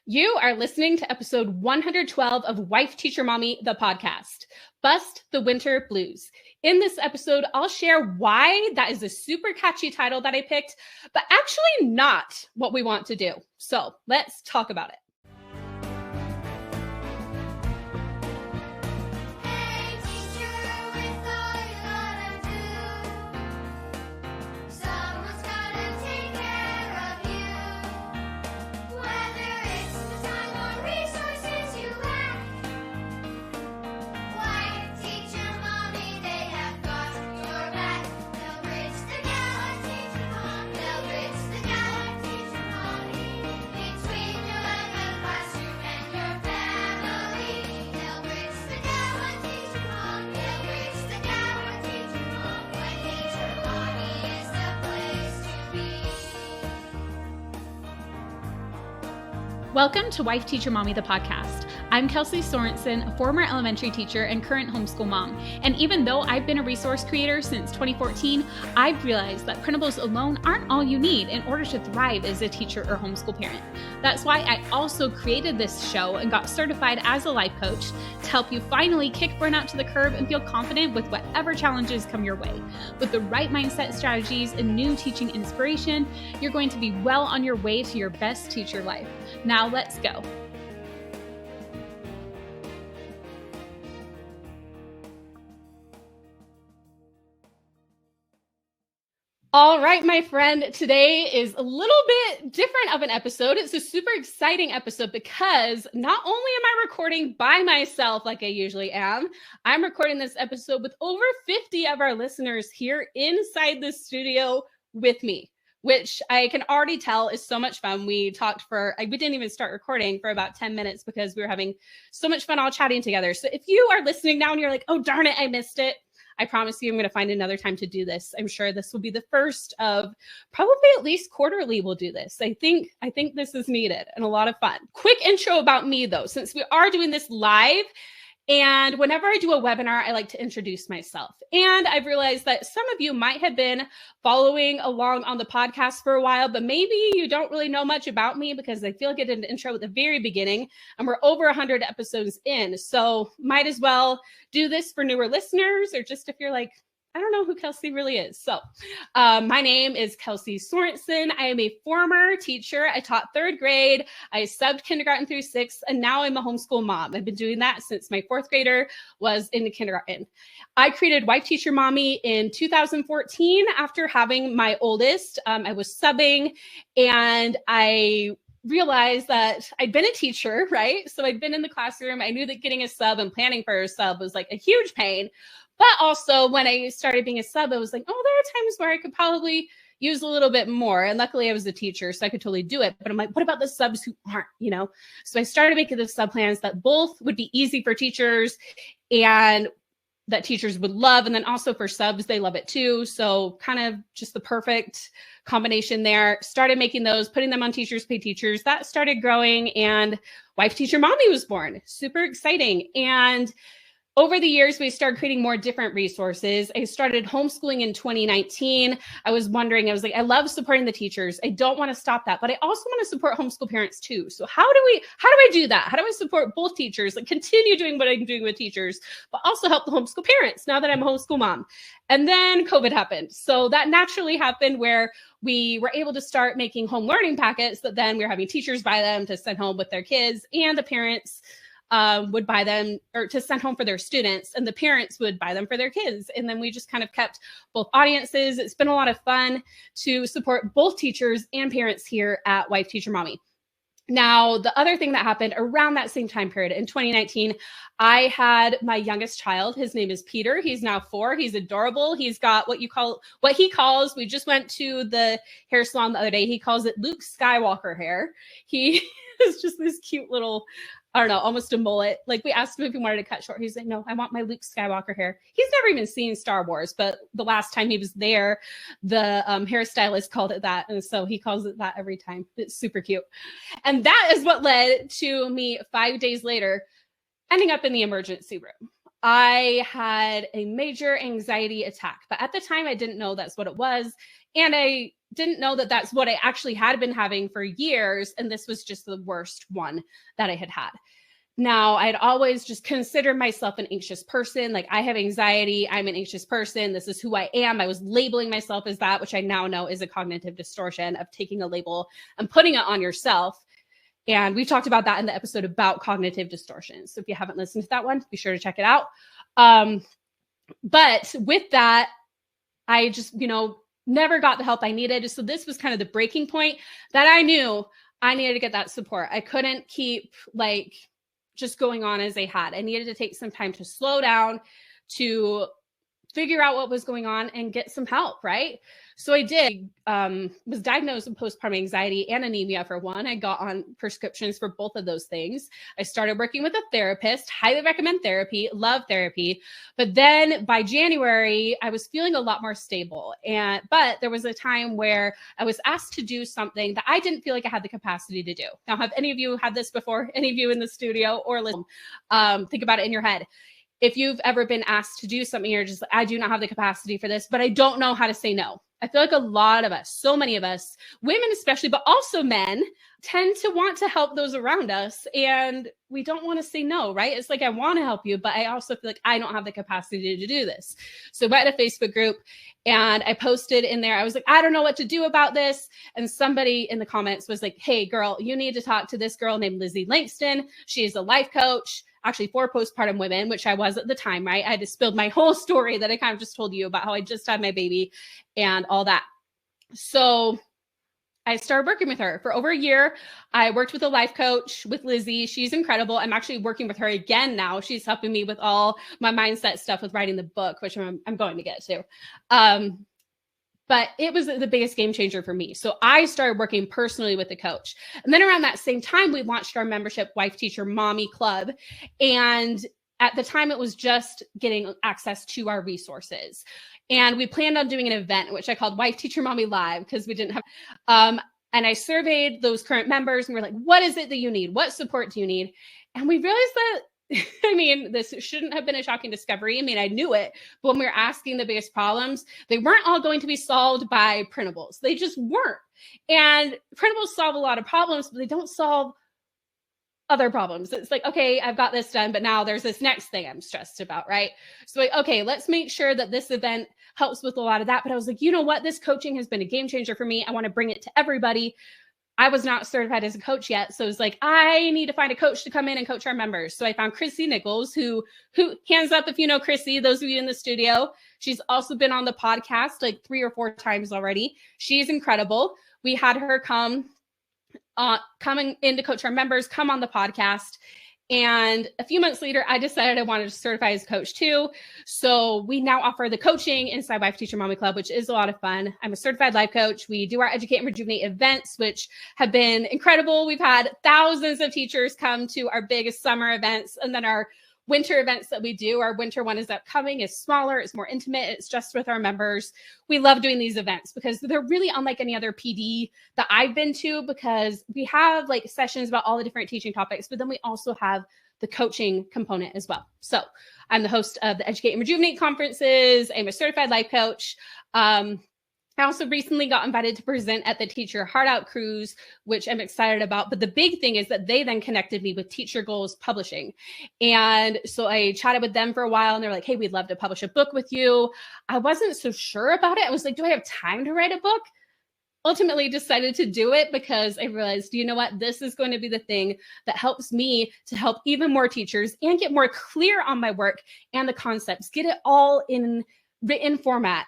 You are listening to episode 112 of Wife Teacher Mommy, the podcast, Bust the Winter Blues. In this episode, I'll share why that is a super catchy title that I picked, but actually not what we want to do. So let's talk about it. Welcome to Wife Teacher Mommy, the podcast. I'm Kelsey Sorensen, a former elementary teacher and current homeschool mom. And even though I've been a resource creator since 2014, I've realized that printables alone aren't all you need in order to thrive as a teacher or homeschool parent. That's why I also created this show and got certified as a life coach to help you finally kick burnout to the curb and feel confident with whatever challenges come your way. With the right mindset strategies and new teaching inspiration, you're going to be well on your way to your best teacher life. Now let's go. All right, my friend, today is a little bit different of an episode. It's a super exciting episode because not only am I recording by myself like I usually am, I'm recording this episode with over 50 of our listeners here inside the studio with me, which I can already tell is so much fun. We didn't even start recording for about 10 minutes because we were having so much fun all chatting together. So if you are listening now and you're like, oh, darn it, I missed it, I promise you I'm going to find another time to do this. I'm sure this will be the first of probably at least quarterly we'll do this. I think this is needed and a lot of fun. Quick intro about me though, since we are doing this live. And whenever I do a webinar, I like to introduce myself. And I've realized that some of you might have been following along on the podcast for a while, but maybe you don't really know much about me because I feel like I did an intro at the very beginning and we're over 100 episodes in. So might as well do this for newer listeners or just if you're like, I don't know who Kelsey really is. So my name is Kelsey Sorensen. I am a former teacher. I taught third grade. I subbed kindergarten through sixth, and now I'm a homeschool mom. I've been doing that since my fourth grader was in the kindergarten. I created Wife Teacher Mommy in 2014 after having my oldest. I was subbing and I realized that I'd been a teacher, right? So I'd been in the classroom. I knew that getting a sub and planning for a sub was like a huge pain. But also when I started being a sub, I was like, oh, there are times where I could probably use a little bit more. And luckily I was a teacher, so I could totally do it. But I'm like, what about the subs who aren't, So I started making the sub plans that both would be easy for teachers and that teachers would love. And then also for subs, they love it too. So kind of just the perfect combination there. Started making those, putting them on Teachers Pay Teachers. That started growing and Wife Teacher Mommy was born. Super exciting. And over the years, we started creating more different resources. I started homeschooling in 2019. I was like, I love supporting the teachers. I don't want to stop that, but I also want to support homeschool parents too. So how do I do that? How do I support both teachers, like continue doing what I'm doing with teachers, but also help the homeschool parents now that I'm a homeschool mom? And then COVID happened. So that naturally happened where we were able to start making home learning packets, but then we were having teachers buy them to send home with their kids, and the parents would buy them or to send home for their students, and the parents would buy them for their kids. And then we just kind of kept both audiences. It's been a lot of fun to support both teachers and parents here at Wife Teacher Mommy. Now, the other thing that happened around that same time period in 2019, I had my youngest child. His name is Peter. He's now 4. He's adorable. He's got what he calls, we just went to the hair salon the other day. He calls it Luke Skywalker hair. He is just this cute little, I don't know, almost a mullet. Like we asked him if he wanted to cut short. He's like, no, I want my Luke Skywalker hair. He's never even seen Star Wars, but the last time he was there, the hairstylist called it that. And so he calls it that every time. It's super cute. And that is what led to me 5 days later ending up in the emergency room. I had a major anxiety attack, but at the time I didn't know that's what it was. And I didn't know that that's what I actually had been having for years. And this was just the worst one that I had had. Now, I'd always just considered myself an anxious person. Like, I have anxiety. I'm an anxious person. This is who I am. I was labeling myself as that, which I now know is a cognitive distortion of taking a label and putting it on yourself. And we've talked about that in the episode about cognitive distortions. So if you haven't listened to that one, be sure to check it out. But with that, I just, never got the help I needed. So this was kind of the breaking point that I knew I needed to get that support. I couldn't keep just going on as I had. I needed to take some time to slow down, to figure out what was going on and get some help, right? So I did, was diagnosed with postpartum anxiety and anemia for one. I got on prescriptions for both of those things. I started working with a therapist, highly recommend therapy, love therapy. But then by January, I was feeling a lot more stable. But there was a time where I was asked to do something that I didn't feel like I had the capacity to do. Now, have any of you had this before? Any of you in the studio or listen? Think about it in your head. If you've ever been asked to do something, you're just like, I do not have the capacity for this, but I don't know how to say no. I feel like a lot of us, so many of us, women especially, but also men, tend to want to help those around us. And we don't want to say no, right? It's like, I want to help you, but I also feel like I don't have the capacity to do this. So I went to a Facebook group and I posted in there. I was like, I don't know what to do about this. And somebody in the comments was like, hey, girl, you need to talk to this girl named Lizzie Langston. She is a life coach, actually for postpartum women, which I was at the time, right? I had to spill my whole story that I kind of just told you about how I just had my baby and all that. So I started working with her for over a year. I worked with a life coach with Lizzie. She's incredible. I'm actually working with her again now. She's helping me with all my mindset stuff with writing the book, which I'm going to get to. But it was the biggest game changer for me. So I started working personally with the coach. And then around that same time, we launched our membership Wife Teacher Mommy Club. And at the time, it was just getting access to our resources. And we planned on doing an event, which I called Wife Teacher Mommy Live, because we didn't have, and I surveyed those current members and we're like, what is it that you need? What support do you need? And we realized that, I mean, this shouldn't have been a shocking discovery. I mean, I knew it, but when we were asking the biggest problems, they weren't all going to be solved by printables. They just weren't. And printables solve a lot of problems, but they don't solve other problems. It's like, okay, I've got this done, but now there's this next thing I'm stressed about, right? So like, okay, let's make sure that this event helps with a lot of that. But I was like, you know what? This coaching has been a game changer for me. I want to bring it to everybody. I was not certified as a coach yet. So it was like, I need to find a coach to come in and coach our members. So I found Chrissy Nichols, who hands up if you know Chrissy, those of you in the studio. She's also been on the podcast like 3 or 4 times already. She's incredible. We had her coming in to coach our members, come on the podcast. And a few months later, I decided I wanted to certify as a coach too. So we now offer the coaching inside Wife Teacher Mommy Club, which is a lot of fun. I'm a certified life coach. We do our Educate and Rejuvenate events, which have been incredible. We've had thousands of teachers come to our biggest summer events, and then our winter events that we do. Our winter one is upcoming. It's smaller. It's more intimate. It's just with our members. We love doing these events because they're really unlike any other PD that I've been to, because we have like sessions about all the different teaching topics, but then we also have the coaching component as well. So I'm the host of the Educate and Rejuvenate conferences. I'm a certified life coach. I also recently got invited to present at the Teacher Heart Out Cruise, which I'm excited about. But the big thing is that they then connected me with Teacher Goals Publishing. And so I chatted with them for a while and they're like, hey, we'd love to publish a book with you. I wasn't so sure about it. I was like, do I have time to write a book? Ultimately decided to do it because I realized, you know what, this is going to be the thing that helps me to help even more teachers and get more clear on my work and the concepts, get it all in written format.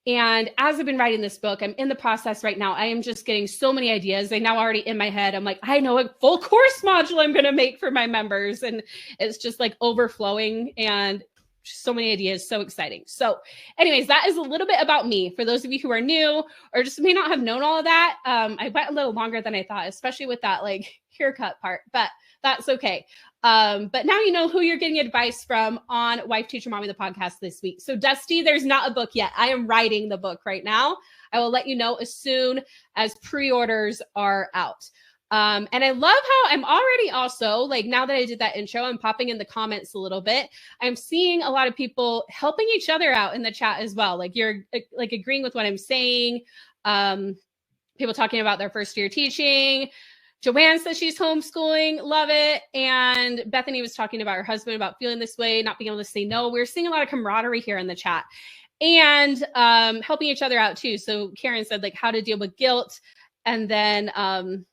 And as I've been writing this book, I'm in the process right now. I am just getting so many ideas. They now already in my head. I'm like, I know a full course module I'm going to make for my members. And it's just like overflowing and so many ideas. So exciting. So anyways, that is a little bit about me. For those of you who are new or just may not have known all of that, I went a little longer than I thought, especially with that like haircut part, but that's okay. But now you know who you're getting advice from on Wife Teacher Mommy, the podcast this week. So Dusty, there's not a book yet. I am writing the book right now. I will let you know as soon as pre-orders are out. And I love how I'm already also, like, now that I did that intro, I'm popping in the comments a little bit. I'm seeing a lot of people helping each other out in the chat as well. Like, you're like agreeing with what I'm saying. People talking about their first year teaching. Joanne says she's homeschooling. Love it. And Bethany was talking about her husband, about feeling this way, not being able to say no. We're seeing a lot of camaraderie here in the chat, and helping each other out too. So Karen said, like, how to deal with guilt. And then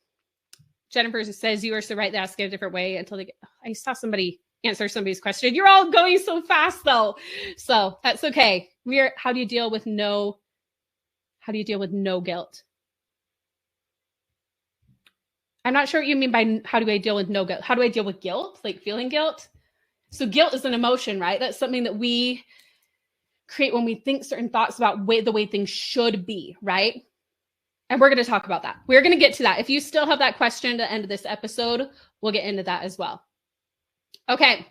Jennifer says, you are so right to ask it a different way until they get, I saw somebody answer somebody's question. You're all going so fast though. So that's okay. How do you deal with no guilt? I'm not sure what you mean by how do I deal with no guilt? How do I deal with guilt? Like feeling guilt? So guilt is an emotion, right? That's something that we create when we think certain thoughts about the way things should be, right? And we're going to talk about that. We're going to get to that. If you still have that question at the end of this episode, we'll get into that as well. Okay,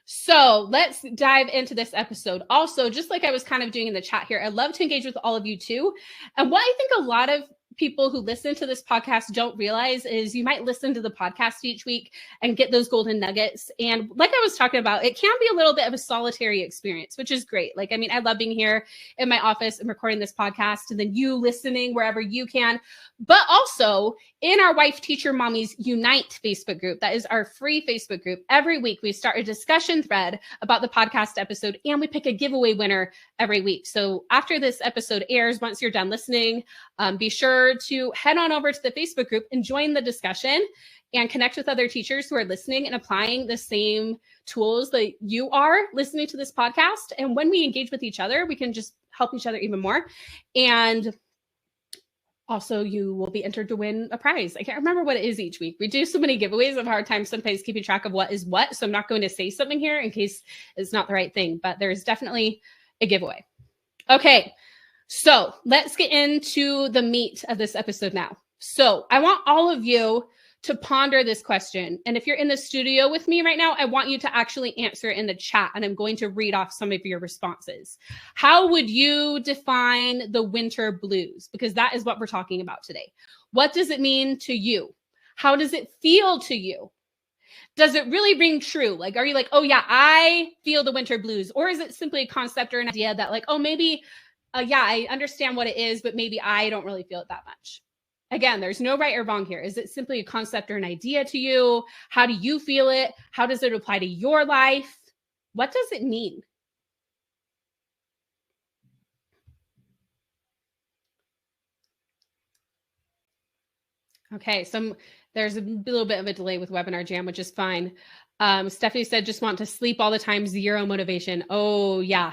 so let's dive into this episode. Also, just like I was kind of doing in the chat here, I'd love to engage with all of you too. And what I think a lot of people who listen to this podcast don't realize is you might listen to the podcast each week and get those golden nuggets. And like I was talking about, it can be a little bit of a solitary experience, which is great. Like, I mean, I love being here in my office and recording this podcast, and then you listening wherever you can. But also in our Wife Teacher Mommies Unite Facebook group, that is our free Facebook group. Every week we start a discussion thread about the podcast episode, and we pick a giveaway winner every week. So after this episode airs, once you're done listening, be sure to head on over to the Facebook group and join the discussion and connect with other teachers who are listening and applying the same tools that you are listening to this podcast. And when we engage with each other, we can just help each other even more. And also, you will be entered to win a prize. I can't remember what it is each week. We do so many giveaways. I have a hard time sometimes keeping track of what is what. So I'm not going to say something here in case it's not the right thing, but there's definitely a giveaway. Okay, so let's get into the meat of this episode now. So I want all of you to ponder this question. And if you're in the studio with me right now, I want you to actually answer it in the chat, and I'm going to read off some of your responses. How would you define the winter blues? Because that is what we're talking about today. What does it mean to you? How does it feel to you? Does it really ring true? Like, are you like, oh yeah, I feel the winter blues? Or is it simply a concept or an idea that like, oh, maybe, yeah, I understand what it is, but maybe I don't really feel it that much? Again, there's no right or wrong here. Is it simply a concept or an idea to you? How do you feel it? How does it apply to your life? What does it mean? Okay, there's a little bit of a delay with Webinar Jam, which is fine. Stephanie said, just want to sleep all the time, zero motivation. Oh, yeah.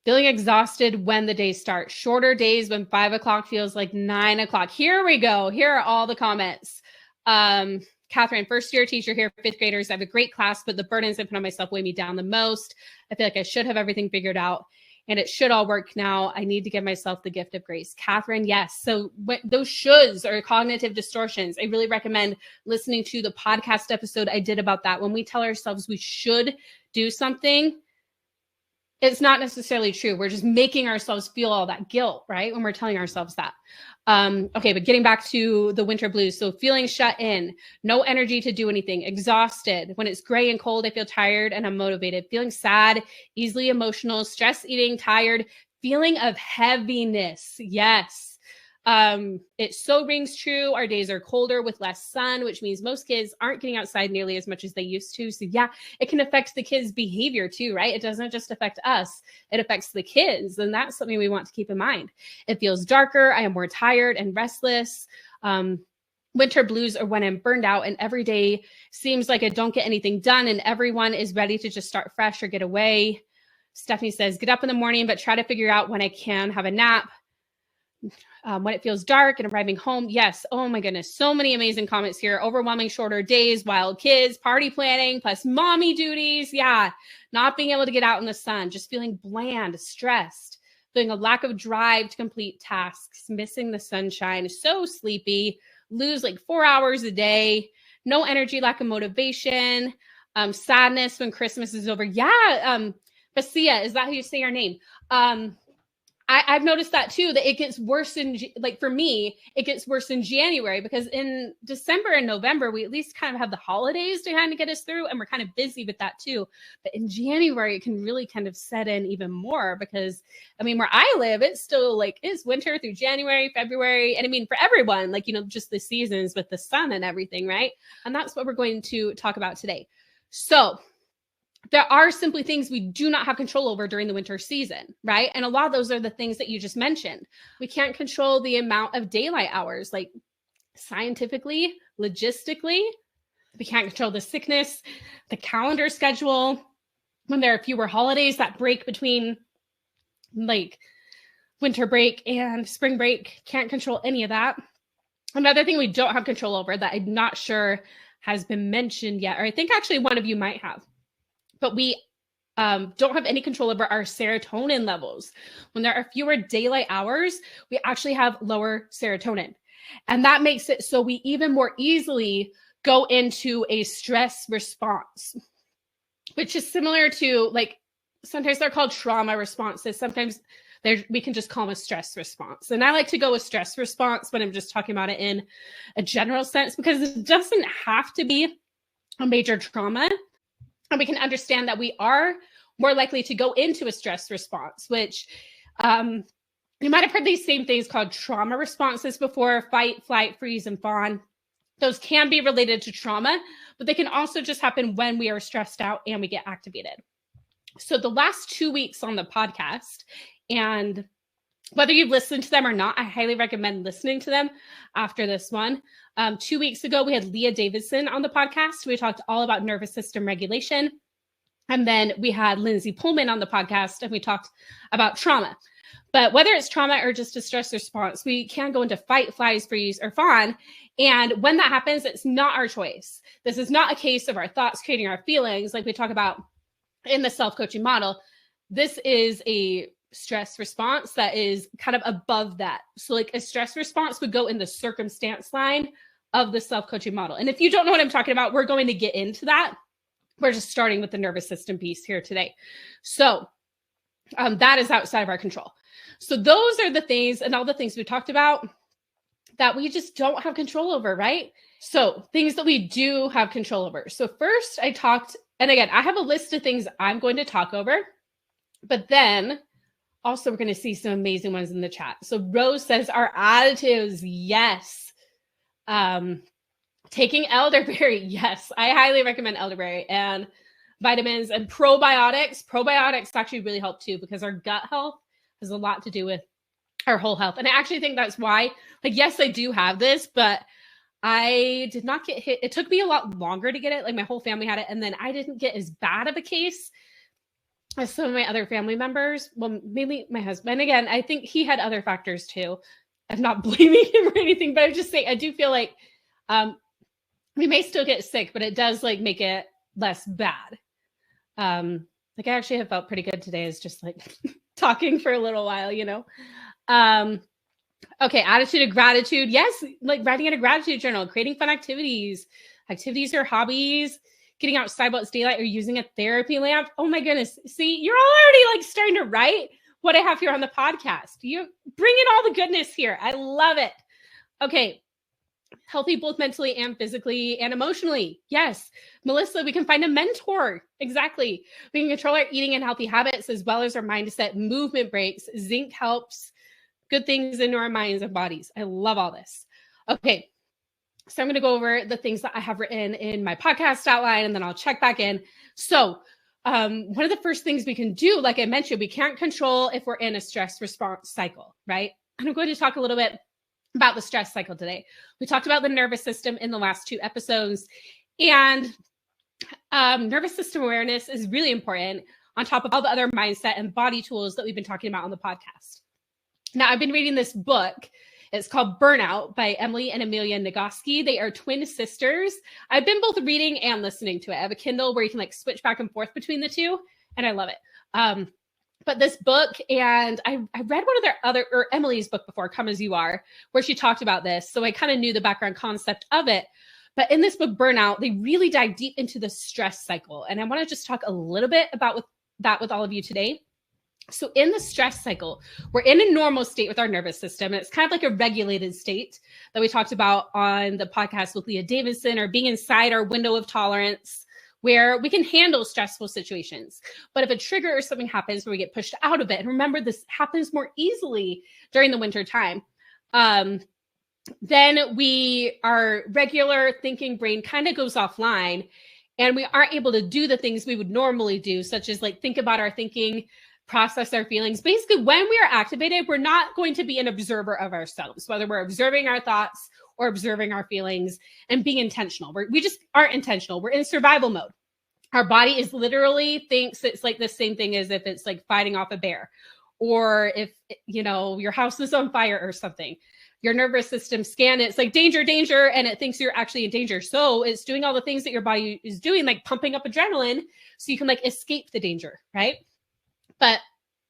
Feeling exhausted when the days start. Shorter days when 5 o'clock feels like 9 o'clock. Here we go. Here are all the comments. Catherine, first year teacher here, fifth graders. I have a great class, but the burdens I put on myself weigh me down the most. I feel like I should have everything figured out, and it should all work now. I need to give myself the gift of grace. Catherine, yes. So those shoulds are cognitive distortions. I really recommend listening to the podcast episode I did about that. When we tell ourselves we should do something, it's not necessarily true. We're just making ourselves feel all that guilt, right? When we're telling ourselves that. Okay, but getting back to the winter blues. So feeling shut in, no energy to do anything, exhausted. When it's gray and cold, I feel tired and unmotivated. Feeling sad, easily emotional, stress eating, tired, feeling of heaviness. Yes. It so rings true. Our days are colder with less sun, which means most kids aren't getting outside nearly as much as they used to. So yeah, it can affect the kids' behavior too, right? It doesn't just affect us, it affects the kids. And that's something we want to keep in mind. It feels darker. I am more tired and restless. Winter blues are when I'm burned out and every day seems like I don't get anything done and everyone is ready to just start fresh or get away. Stephanie says, get up in the morning, but try to figure out when I can have a nap. When it feels dark and arriving home. Yes. Oh my goodness. So many amazing comments here. Overwhelming shorter days, wild kids, party planning, plus mommy duties. Yeah. Not being able to get out in the sun, just feeling bland, stressed, feeling a lack of drive to complete tasks, missing the sunshine, so sleepy, lose like 4 hours a day, no energy, lack of motivation, sadness when Christmas is over. Yeah. Basia, is that how you say your name? I've noticed that too, that it gets worse like for me, it gets worse in January, because in December and November, we at least kind of have the holidays to kind of get us through, and we're kind of busy with that too. But in January, it can really kind of set in even more, because I mean, where I live, it's still like it's winter through January, February. And I mean, for everyone, like, just the seasons with the sun and everything, right? And that's what we're going to talk about today. So there are simply things we do not have control over during the winter season, right? And a lot of those are the things that you just mentioned. We can't control the amount of daylight hours, like scientifically, logistically. We can't control the sickness, the calendar schedule, when there are fewer holidays that break between like winter break and spring break. Can't control any of that. Another thing we don't have control over that I'm not sure has been mentioned yet, or I think actually one of you might have, but we don't have any control over our serotonin levels. When there are fewer daylight hours, we actually have lower serotonin. And that makes it so we even more easily go into a stress response, which is similar to, like, sometimes they're called trauma responses. Sometimes we can just call them a stress response. And I like to go with stress response when I'm just talking about it in a general sense, because it doesn't have to be a major trauma. And we can understand that we are more likely to go into a stress response, which you might have heard these same things called trauma responses before: fight, flight, freeze, and fawn. Those can be related to trauma, but they can also just happen when we are stressed out and we get activated. So the last 2 weeks on the podcast, and whether you've listened to them or not, I highly recommend listening to them after this one. 2 weeks ago, we had Leah Davidson on the podcast. We talked all about nervous system regulation. And then we had Lindsay Pullman on the podcast, and we talked about trauma. But whether it's trauma or just a stress response, we can go into fight, flies, freeze, or fawn. And when that happens, it's not our choice. This is not a case of our thoughts creating our feelings, like we talk about in the self-coaching model. This is a stress response that is kind of above that. So like a stress response would go in the circumstance line of the self-coaching model. And if you don't know what I'm talking about, we're going to get into that. We're just starting with the nervous system piece here today. So that is outside of our control. So those are the things, and all the things we talked about, that we just don't have control over, right? So things that we do have control over. So first I talked, and again, I have a list of things I'm going to talk over, but then also we're going to see some amazing ones in the chat. So Rose says our additives. Yes. Taking elderberry. Yes. I highly recommend elderberry, and vitamins and probiotics. Probiotics actually really help too, because our gut health has a lot to do with our whole health. And I actually think that's why, like, yes, I do have this, but I did not get hit. It took me a lot longer to get it. Like my whole family had it. And then I didn't get as bad of a case as some of my other family members. Well, maybe my husband. Again, I think he had other factors too. I'm not blaming him or anything, but I'm just saying, I do feel like we may still get sick, but it does like make it less bad. Like I actually have felt pretty good today, is just like talking for a little while, Okay, attitude of gratitude. Yes, like writing in a gratitude journal, creating fun activities or hobbies, getting outside while it's daylight, or using a therapy lamp. Oh my goodness. See, you're already like starting to write what I have here on the podcast. You bring in all the goodness here. I love it. Okay. Healthy both mentally and physically and emotionally. Yes. Melissa, we can find a mentor. Exactly. We can control our eating and healthy habits as well as our mindset. Movement breaks. Zinc helps good things into our minds and bodies. I love all this. Okay. So I'm going to go over the things that I have written in my podcast outline, and then I'll check back in. So one of the first things we can do, like I mentioned, we can't control if we're in a stress response cycle, right? And I'm going to talk a little bit about the stress cycle today. We talked about the nervous system in the last 2 episodes, and nervous system awareness is really important on top of all the other mindset and body tools that we've been talking about on the podcast. Now, I've been reading this book. It's called Burnout by Emily and Amelia Nagoski. They are twin sisters. I've been both reading and listening to it. I have a Kindle where you can like switch back and forth between the two, and I love it. But this book, and I read one of their or Emily's book before, Come As You Are, where she talked about this. So I kind of knew the background concept of it. But in this book, Burnout, they really dive deep into the stress cycle. And I want to just talk a little bit about that with all of you today. So in the stress cycle, we're in a normal state with our nervous system. And it's kind of like a regulated state that we talked about on the podcast with Leah Davidson, or being inside our window of tolerance where we can handle stressful situations. But if a trigger or something happens where we get pushed out of it, and remember, this happens more easily during the winter time, then our regular thinking brain kind of goes offline, and we aren't able to do the things we would normally do, such as like think about our thinking, process our feelings. Basically, when we are activated, we're not going to be an observer of ourselves, whether we're observing our thoughts or observing our feelings and being intentional. We just aren't intentional. We're in survival mode. Our body is literally thinks it's like the same thing as if it's like fighting off a bear, or if, your house is on fire or something. Your nervous system scan it, it's like danger, danger, and it thinks you're actually in danger. So it's doing all the things that your body is doing, like pumping up adrenaline so you can like escape the danger, right? But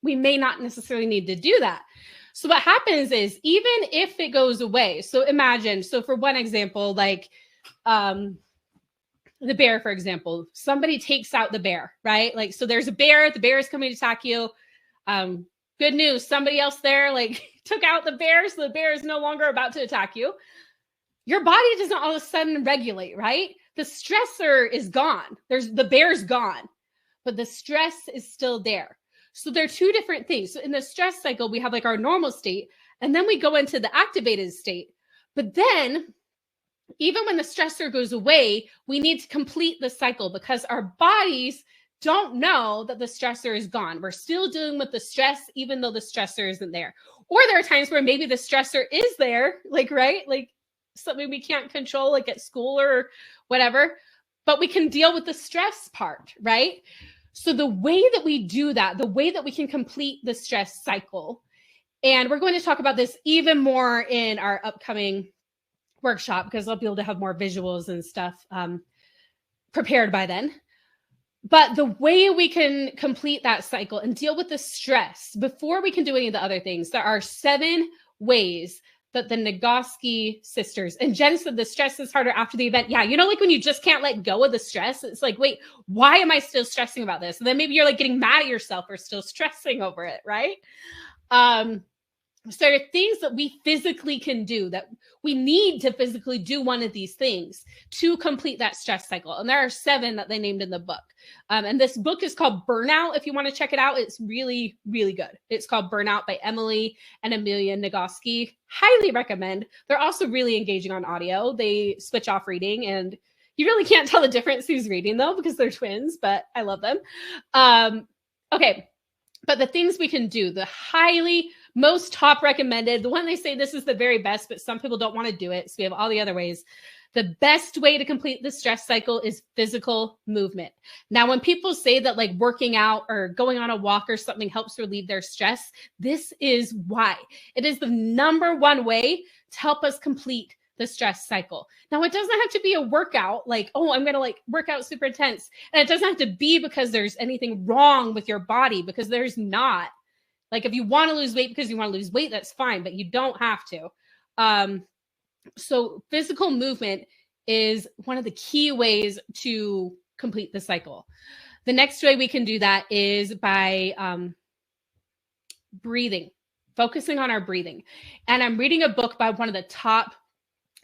we may not necessarily need to do that. So what happens is, even if it goes away, so imagine, so for one example, like the bear, for example, somebody takes out the bear, right? Like, so there's a bear, the bear is coming to attack you. Good news, somebody else there like took out the bear, so the bear is no longer about to attack you. Your body doesn't all of a sudden regulate, right? The stressor is gone. The bear's gone, but the stress is still there. So they're two different things. So in the stress cycle, we have like our normal state, and then we go into the activated state. But then even when the stressor goes away, we need to complete the cycle because our bodies don't know that the stressor is gone. We're still dealing with the stress, even though the stressor isn't there. Or there are times where maybe the stressor is there, like, right? Like something we can't control, like at school or whatever, but we can deal with the stress part, right? So the way that we do that, the way that we can complete the stress cycle, and we're going to talk about this even more in our upcoming workshop because I'll be able to have more visuals and stuff prepared by then. But the way we can complete that cycle and deal with the stress before we can do any of the other things, there are 7 ways that the Nagoski sisters, and Jen said the stress is harder after the event. Yeah, like when you just can't let go of the stress, it's like, wait, why am I still stressing about this? And then maybe you're like getting mad at yourself for still stressing over it, right? So there are things that we physically can do, that we need to physically do one of these things to complete that stress cycle. And there are 7 that they named in the book. And this book is called Burnout. If you want to check it out, it's really, really good. It's called Burnout by Emily and Amelia Nagoski. Highly recommend. They're also really engaging on audio. They switch off reading, and you really can't tell the difference who's reading though, because they're twins, but I love them. Okay. But the things we can do, the most top recommended, the one they say this is the very best, but some people don't want to do it. So we have all the other ways. The best way to complete the stress cycle is physical movement. Now, when people say that like working out or going on a walk or something helps relieve their stress, this is why. It is the number one way to help us complete the stress cycle. Now, it doesn't have to be a workout like, oh, I'm going to like work out super intense. And it doesn't have to be because there's anything wrong with your body, because there's not. Like if you want to lose weight because you want to lose weight, that's fine, but you don't have to. So physical movement is one of the key ways to complete the cycle. The next way we can do that is by breathing, focusing on our breathing. And I'm reading a book by one of the top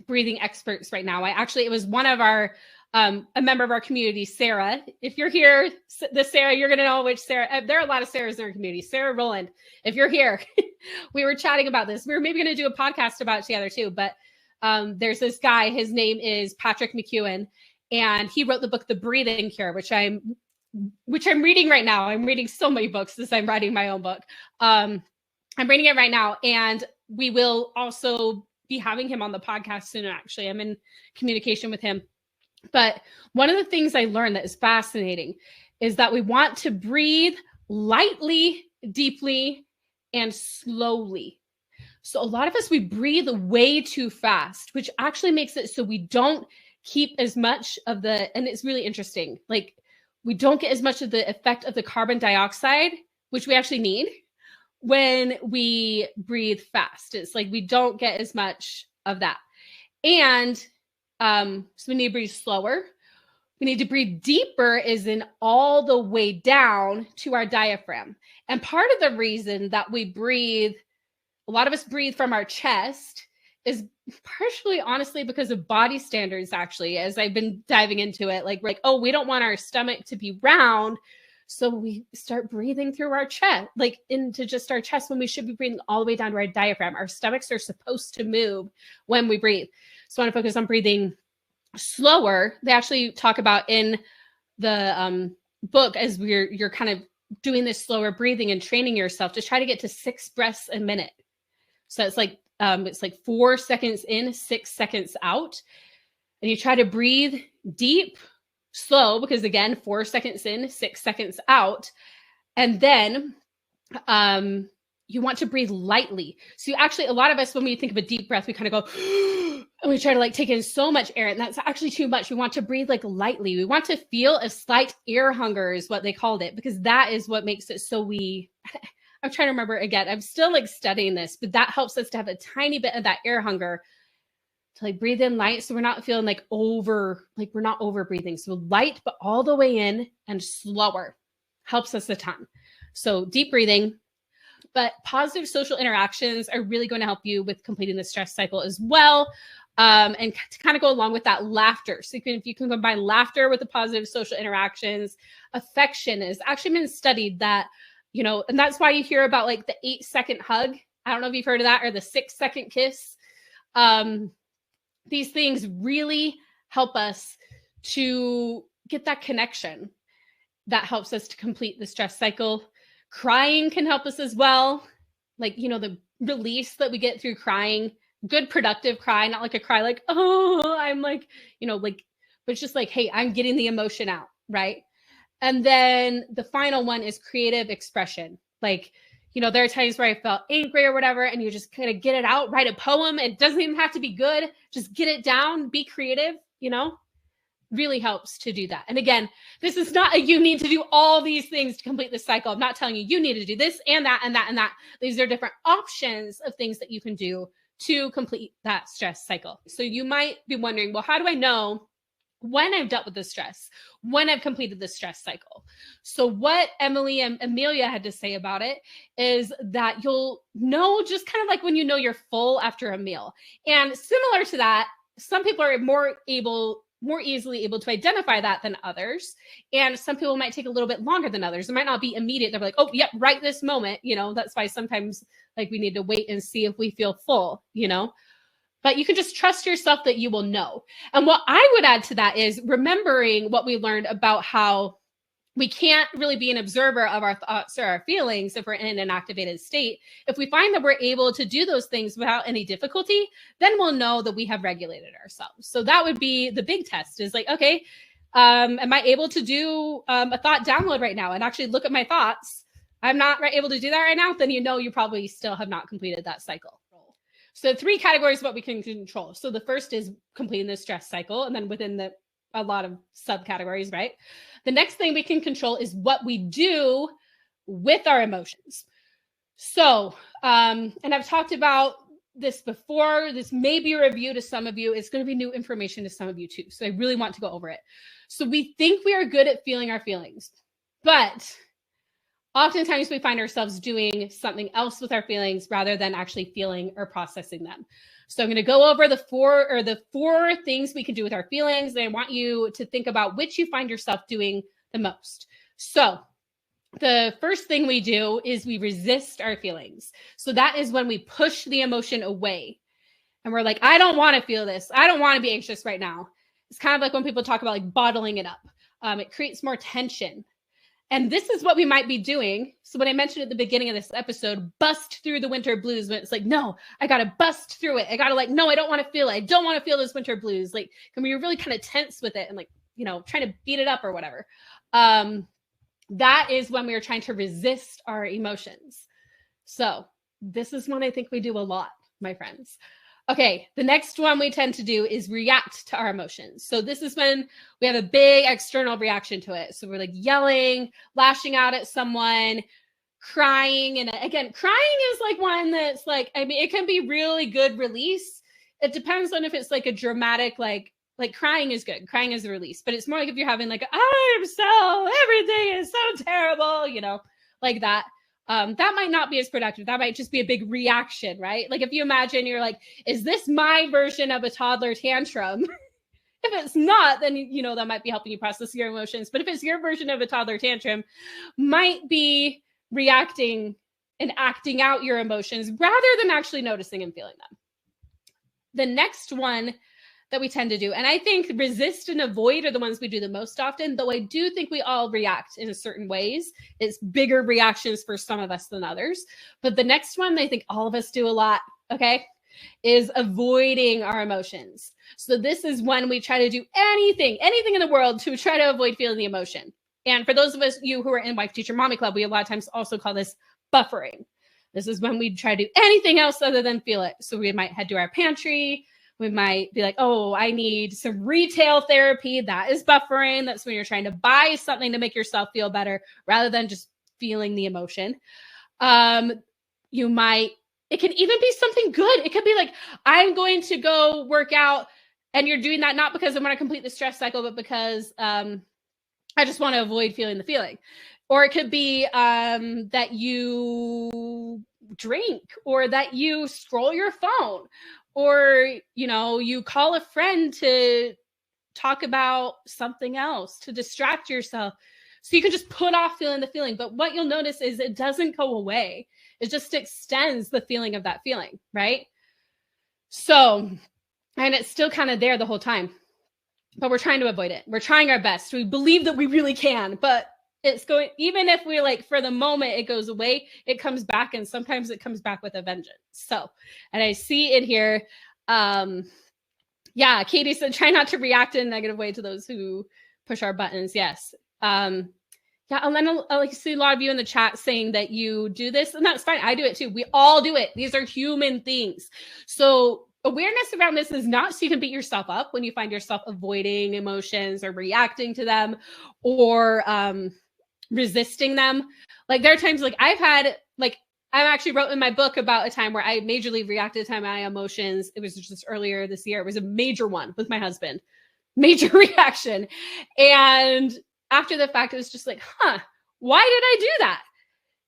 breathing experts right now. It was one of our, a member of our community, Sarah. If you're here, the Sarah, you're going to know which Sarah. There are a lot of Sarahs in our community. Sarah Rowland, if you're here, we were chatting about this. We were maybe going to do a podcast about it together too, but there's this guy, his name is Patrick McKeown, and he wrote the book, The Breathing Cure, which I'm reading right now. I'm reading so many books as I'm writing my own book. I'm reading it right now, and we will also be having him on the podcast soon. Actually, I'm in communication with him. But one of the things I learned that is fascinating is that we want to breathe lightly, deeply, and slowly. So a lot of us, we breathe way too fast, which actually makes it so we don't keep as much of and it's really interesting, like we don't get as much of the effect of the carbon dioxide, which we actually need when we breathe fast. It's like we don't get as much of that. And so we need to breathe slower. we need to breathe deeper is in all the way down to our diaphragm. And part of the reason that we breathe, a lot of us breathe from our chest, is partially honestly because of body standards, actually, as I've been diving into it. Like, oh, we don't want our stomach to be round. So we start breathing through our chest, like into just our chest, when we should be breathing all the way down to our diaphragm. Our stomachs are supposed to move when we breathe. So I want to focus on breathing slower. They actually talk about in the book, as you're kind of doing this slower breathing and training yourself to try to get to 6 breaths a minute. So it's like 4 seconds in, 6 seconds out. And you try to breathe deep, slow, because again, 4 seconds in, 6 seconds out. And then you want to breathe lightly. So you actually, a lot of us, when we think of a deep breath, we kind of go, and we try to like take in so much air, and that's actually too much. We want to breathe like lightly. We want to feel a slight air hunger is what they called it, because that is what makes it so I'm trying to remember again. I'm still like studying this, but that helps us to have a tiny bit of that air hunger to like breathe in light. So we're not feeling like we're not over breathing. So light, but all the way in and slower helps us a ton. So deep breathing, but positive social interactions are really going to help you with completing the stress cycle as well. And to kind of go along with that, laughter. So if you can combine laughter with the positive social interactions, affection has actually been studied that, and that's why you hear about like the 8-second hug. I don't know if you've heard of that, or the 6-second kiss. These things really help us to get that connection that helps us to complete the stress cycle. Crying can help us as well. Like, the release that we get through crying, good productive cry, not like a cry like, oh, I'm like, but it's just like, hey, I'm getting the emotion out, right? And then the final one is creative expression. Like, there are times where I felt angry or whatever, and you just kind of get it out, write a poem. It doesn't even have to be good. Just get it down, be creative, really helps to do that. And again, this is not you need to do all these things to complete this cycle. I'm not telling you need to do this and that and that and that. These are different options of things that you can do to complete that stress cycle. So you might be wondering, well, how do I know when I've dealt with the stress, when I've completed the stress cycle? So what Emily and Amelia had to say about it is that you'll know just kind of like when you're full after a meal. And similar to that, some people are more easily able to identify that than others. And some people might take a little bit longer than others. It might not be immediate. They're like, oh, yep, right this moment. That's why sometimes like we need to wait and see if we feel full, but you can just trust yourself that you will know. And what I would add to that is remembering what we learned about how we can't really be an observer of our thoughts or our feelings if we're in an activated state. If we find that we're able to do those things without any difficulty, then we'll know that we have regulated ourselves. So that would be the big test, is like, okay, am I able to do a thought download right now and actually look at my thoughts? I'm not able to do that right now. Then you probably still have not completed that cycle. So 3 categories of what we can control. So the first is completing the stress cycle, and then within a lot of subcategories, right? The next thing we can control is what we do with our emotions. So, and I've talked about this before. This may be a review to some of you. It's going to be new information to some of you too. So I really want to go over it. So we think we are good at feeling our feelings, but oftentimes we find ourselves doing something else with our feelings rather than actually feeling or processing them. So I'm going to go over the four things we can do with our feelings. And I want you to think about which you find yourself doing the most. So the first thing we do is we resist our feelings. So that is when we push the emotion away. And we're like, I don't want to feel this. I don't want to be anxious right now. It's kind of like when people talk about like bottling it up. It creates more tension. And this is what we might be doing. So when I mentioned at the beginning of this episode, bust through the winter blues, when it's like, no, I got to bust through it. I got to no, I don't want to feel it. I don't want to feel those winter blues. Like, can we really kind of tense with it and trying to beat it up or whatever. That is when we are trying to resist our emotions. So this is one I think we do a lot, my friends. Okay, the next one we tend to do is react to our emotions. So this is when we have a big external reaction to it. So we're like yelling, lashing out at someone, crying. And again, crying is like one that's like, it can be really good release. It depends on if it's like a dramatic, like like crying is good. Crying is a release, but it's more like if you're having like, everything is so terrible, like that. That might not be as productive. That might just be a big reaction, right? Like if you imagine you're like, is this my version of a toddler tantrum? If it's not, then, that might be helping you process your emotions. But if it's your version of a toddler tantrum, might be reacting and acting out your emotions rather than actually noticing and feeling them. The next one that we tend to do, and I think resist and avoid are the ones we do the most often, though I do think we all react in certain ways. It's bigger reactions for some of us than others. But the next one, I think all of us do a lot, okay, is avoiding our emotions. So this is when we try to do anything in the world to try to avoid feeling the emotion. And for those of you who are in Wife Teacher Mommy Club, we a lot of times also call this buffering. This is when we try to do anything else other than feel it. So we might head to our pantry. We might be like, oh, I need some retail therapy. That is buffering. That's when you're trying to buy something to make yourself feel better rather than just feeling the emotion. It can even be something good. It could be like, I'm going to go work out, and you're doing that not because I want to complete the stress cycle, but because I just want to avoid feeling the feeling. Or it could be that you drink, or that you scroll your phone, or, you call a friend to talk about something else, to distract yourself. So you can just put off feeling the feeling. But what you'll notice is it doesn't go away. It just extends the feeling of that feeling, right? So, and it's still kind of there the whole time, but we're trying to avoid it. We're trying our best. We believe that we really can, but it's going, even if we're like, for the moment, it goes away, it comes back. And sometimes it comes back with a vengeance. So, and I see it here. Katie said, try not to react in a negative way to those who push our buttons. Yes. And then I see a lot of you in the chat saying that you do this, and that's fine. I do it too. We all do it. These are human things. So awareness around this is not so you can beat yourself up when you find yourself avoiding emotions or reacting to them or resisting them. Like there are times like I've had, like I actually wrote in my book about a time where I majorly reacted to my emotions. It was just earlier this year. It was a major one with my husband, major reaction. And after the fact, it was just like, why did I do that?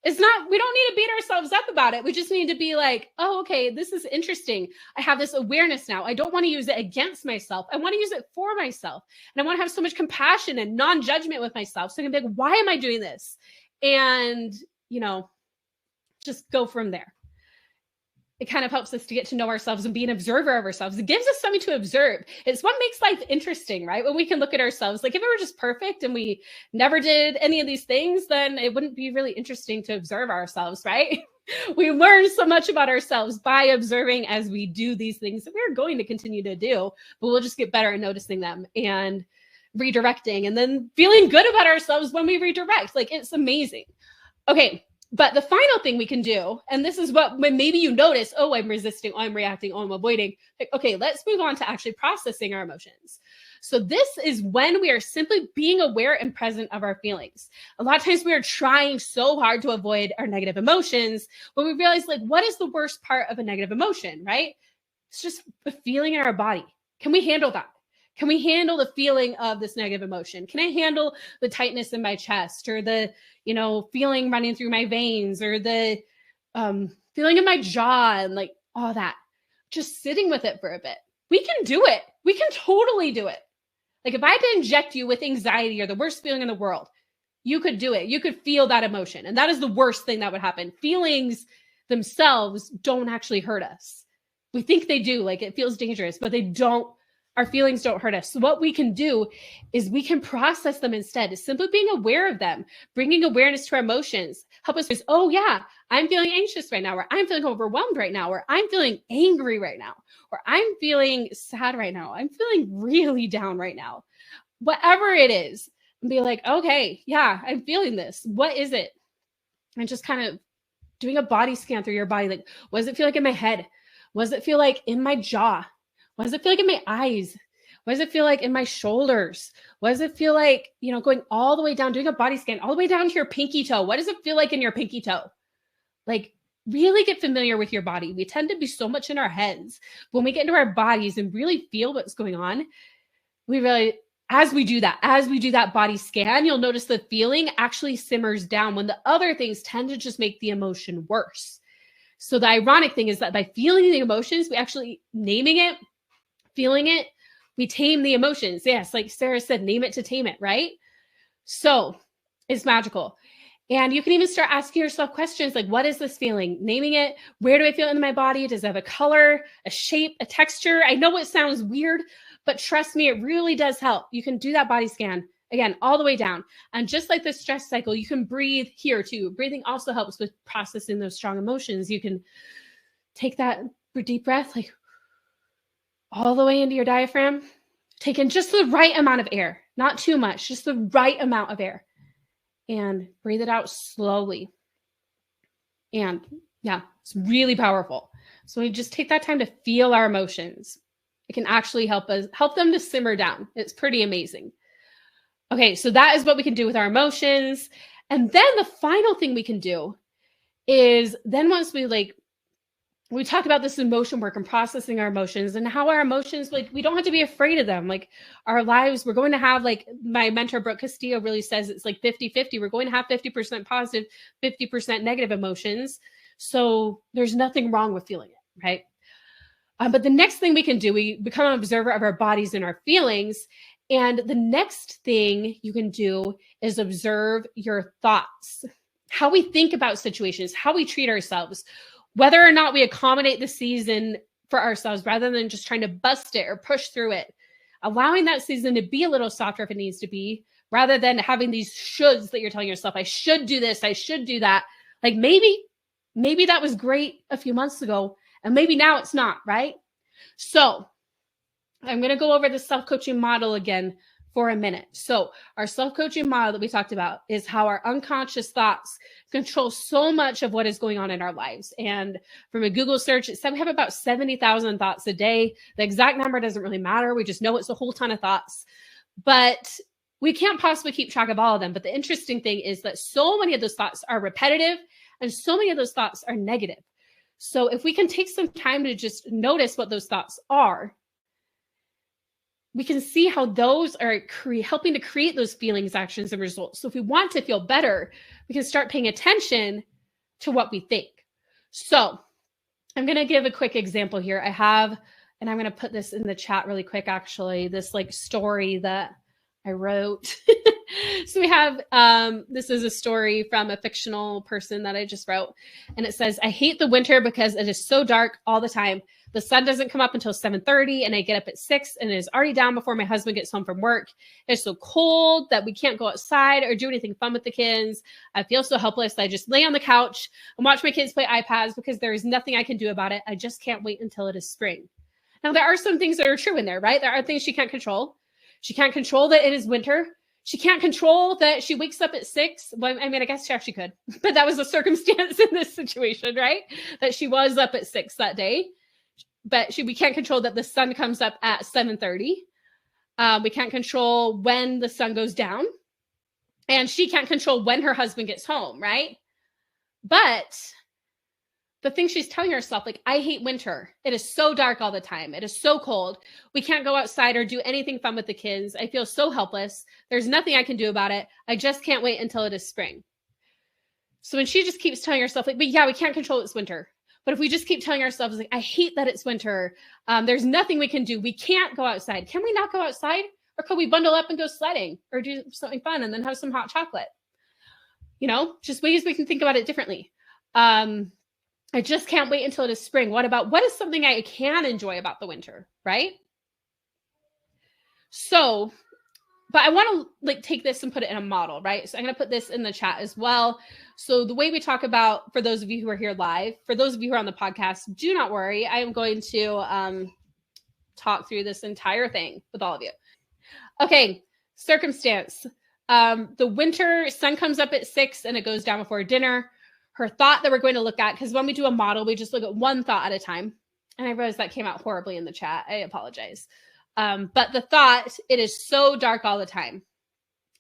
It's not, we don't need to beat ourselves up about it. We just need to be like, oh, okay, this is interesting. I have this awareness now. I don't want to use it against myself. I want to use it for myself. And I want to have so much compassion and non-judgment with myself. So I can be like, why am I doing this? And, just go from there. It kind of helps us to get to know ourselves and be an observer of ourselves. It gives us something to observe. It's what makes life interesting, right? When we can look at ourselves, like if it were just perfect and we never did any of these things, then it wouldn't be really interesting to observe ourselves, right? We learn so much about ourselves by observing as we do these things that we're going to continue to do, but we'll just get better at noticing them and redirecting and then feeling good about ourselves when we redirect. Like it's amazing. Okay. But the final thing we can do, and this is what, when maybe you notice, oh, I'm resisting, oh, I'm reacting, oh, I'm avoiding. Like, okay, let's move on to actually processing our emotions. So this is when we are simply being aware and present of our feelings. A lot of times we are trying so hard to avoid our negative emotions, but we realize like, what is the worst part of a negative emotion, right? It's just a feeling in our body. Can we handle that? Can we handle the feeling of this negative emotion? Can I handle the tightness in my chest or the, feeling running through my veins or the feeling in my jaw and like all that? Just sitting with it for a bit. We can do it. We can totally do it. Like if I could inject you with anxiety or the worst feeling in the world, you could do it. You could feel that emotion. And that is the worst thing that would happen. Feelings themselves don't actually hurt us. We think they do, like it feels dangerous, but they don't. Our feelings don't hurt us. So what we can do is we can process them instead. It's simply being aware of them, bringing awareness to our emotions. Help us, oh yeah, I'm feeling anxious right now, or I'm feeling overwhelmed right now, or I'm feeling angry right now, or I'm feeling sad right now. I'm feeling really down right now. Whatever it is, and be like, okay, yeah, I'm feeling this. What is it? And just kind of doing a body scan through your body. Like, what does it feel like in my head? What does it feel like in my jaw? What does it feel like in my eyes? What does it feel like in my shoulders? What does it feel like, going all the way down, doing a body scan, all the way down to your pinky toe? What does it feel like in your pinky toe? Like really get familiar with your body. We tend to be so much in our heads. When we get into our bodies and really feel what's going on, as we do that body scan, you'll notice the feeling actually simmers down when the other things tend to just make the emotion worse. So the ironic thing is that by feeling the emotions, we actually naming it, feeling it, we tame the emotions. Yes, like Sarah said, name it to tame it, right? So it's magical. And you can even start asking yourself questions like, what is this feeling? Naming it. Where do I feel it in my body? Does it have a color, a shape, a texture? I know it sounds weird, but trust me, it really does help. You can do that body scan again, all the way down. And just like the stress cycle, you can breathe here too. Breathing also helps with processing those strong emotions. You can take that deep breath, like all the way into your diaphragm, take in just the right amount of air, not too much, just the right amount of air, and breathe it out slowly. And yeah, it's really powerful. So we just take that time to feel our emotions. It can actually help them to simmer down. It's pretty amazing. Okay, so that is what we can do with our emotions. And then the final thing we can do is then once we talk about this emotion work and processing our emotions and how our emotions, like, we don't have to be afraid of them. Like, our lives, we're going to have, like my mentor, Brooke Castillo, really says it's like 50-50. We're going to have 50% positive, 50% negative emotions. So there's nothing wrong with feeling it, right? But the next thing we can do, we become an observer of our bodies and our feelings. And the next thing you can do is observe your thoughts, how we think about situations, how we treat ourselves, whether or not we accommodate the season for ourselves rather than just trying to bust it or push through it, allowing that season to be a little softer if it needs to be, rather than having these shoulds that you're telling yourself, I should do this, I should do that. Like maybe that was great a few months ago and maybe now it's not, right? So I'm going to go over the self-coaching model again for a minute. So our self-coaching model that we talked about is how our unconscious thoughts control so much of what is going on in our lives. And from a Google search, it said we have about 70,000 thoughts a day. The exact number doesn't really matter. We just know it's a whole ton of thoughts. But we can't possibly keep track of all of them. But the interesting thing is that so many of those thoughts are repetitive and so many of those thoughts are negative. So if we can take some time to just notice what those thoughts are, we can see how those are helping to create those feelings, actions, and results. So if we want to feel better, we can start paying attention to what we think. So I'm going to give a quick example here. I have, and I'm going to put this in the chat really quick, actually, this like story that I wrote. So we have, this is a story from a fictional person that I just wrote. And it says, I hate the winter because it is so dark all the time. The sun doesn't come up until 7:30 and I get up at 6 and it is already down before my husband gets home from work. It's so cold that we can't go outside or do anything fun with the kids. I feel so helpless. I just lay on the couch and watch my kids play iPads because there is nothing I can do about it. I just can't wait until it is spring. Now, there are some things that are true in there, right? There are things she can't control. She can't control that it is winter. She can't control that she wakes up at 6. Well, I mean, I guess she actually could, but that was a circumstance in this situation, right? That she was up at 6 that day. But we can't control that the sun comes up at 7:30. We can't control when the sun goes down. And she can't control when her husband gets home, right? But the thing she's telling herself, like, I hate winter. It is so dark all the time. It is so cold. We can't go outside or do anything fun with the kids. I feel so helpless. There's nothing I can do about it. I just can't wait until it is spring. So when she just keeps telling herself, like, but yeah, we can't control it's winter. But if we just keep telling ourselves, like, I hate that it's winter. There's nothing we can do. We can't go outside. Can we not go outside? Or could we bundle up and go sledding or do something fun and then have some hot chocolate? You know, just ways we can think about it differently. I just can't wait until it is spring. What is something I can enjoy about the winter, right? So, but I want to take this and put it in a model, right? So I'm going to put this in the chat as well. So the way we talk about, for those of you who are here live, for those of you who are on the podcast, do not worry. I am going to talk through this entire thing with all of you. Okay, circumstance. The winter sun comes up at 6 and it goes down before dinner. Her thought that we're going to look at, because when we do a model, we just look at one thought at a time. And I realized that came out horribly in the chat. I apologize. But the thought, it is so dark all the time.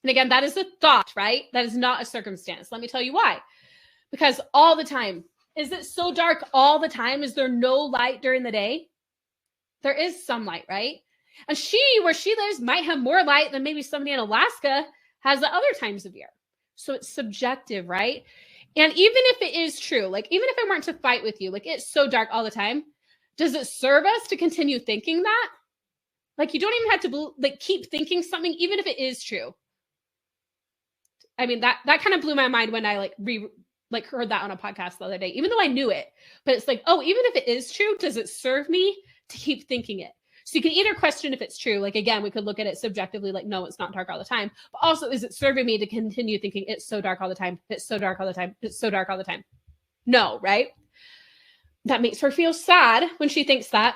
And again, that is a thought, right? That is not a circumstance. Let me tell you why. Because all the time, is it so dark all the time? Is there no light during the day? There is some light, right? And where she lives, might have more light than maybe somebody in Alaska has at other times of year. So it's subjective, right? And even if it is true, like even if I weren't to fight with you, like it's so dark all the time, does it serve us to continue thinking that? Like you don't even have to like keep thinking something, even if it is true. I mean, that kind of blew my mind when I heard that on a podcast the other day, even though I knew it. But it's like, oh, even if it is true, does it serve me to keep thinking it? So you can either question if it's true. Like, again, we could look at it subjectively, like, no, it's not dark all the time. But also, is it serving me to continue thinking it's so dark all the time? It's so dark all the time. It's so dark all the time. No, right? That makes her feel sad when she thinks that.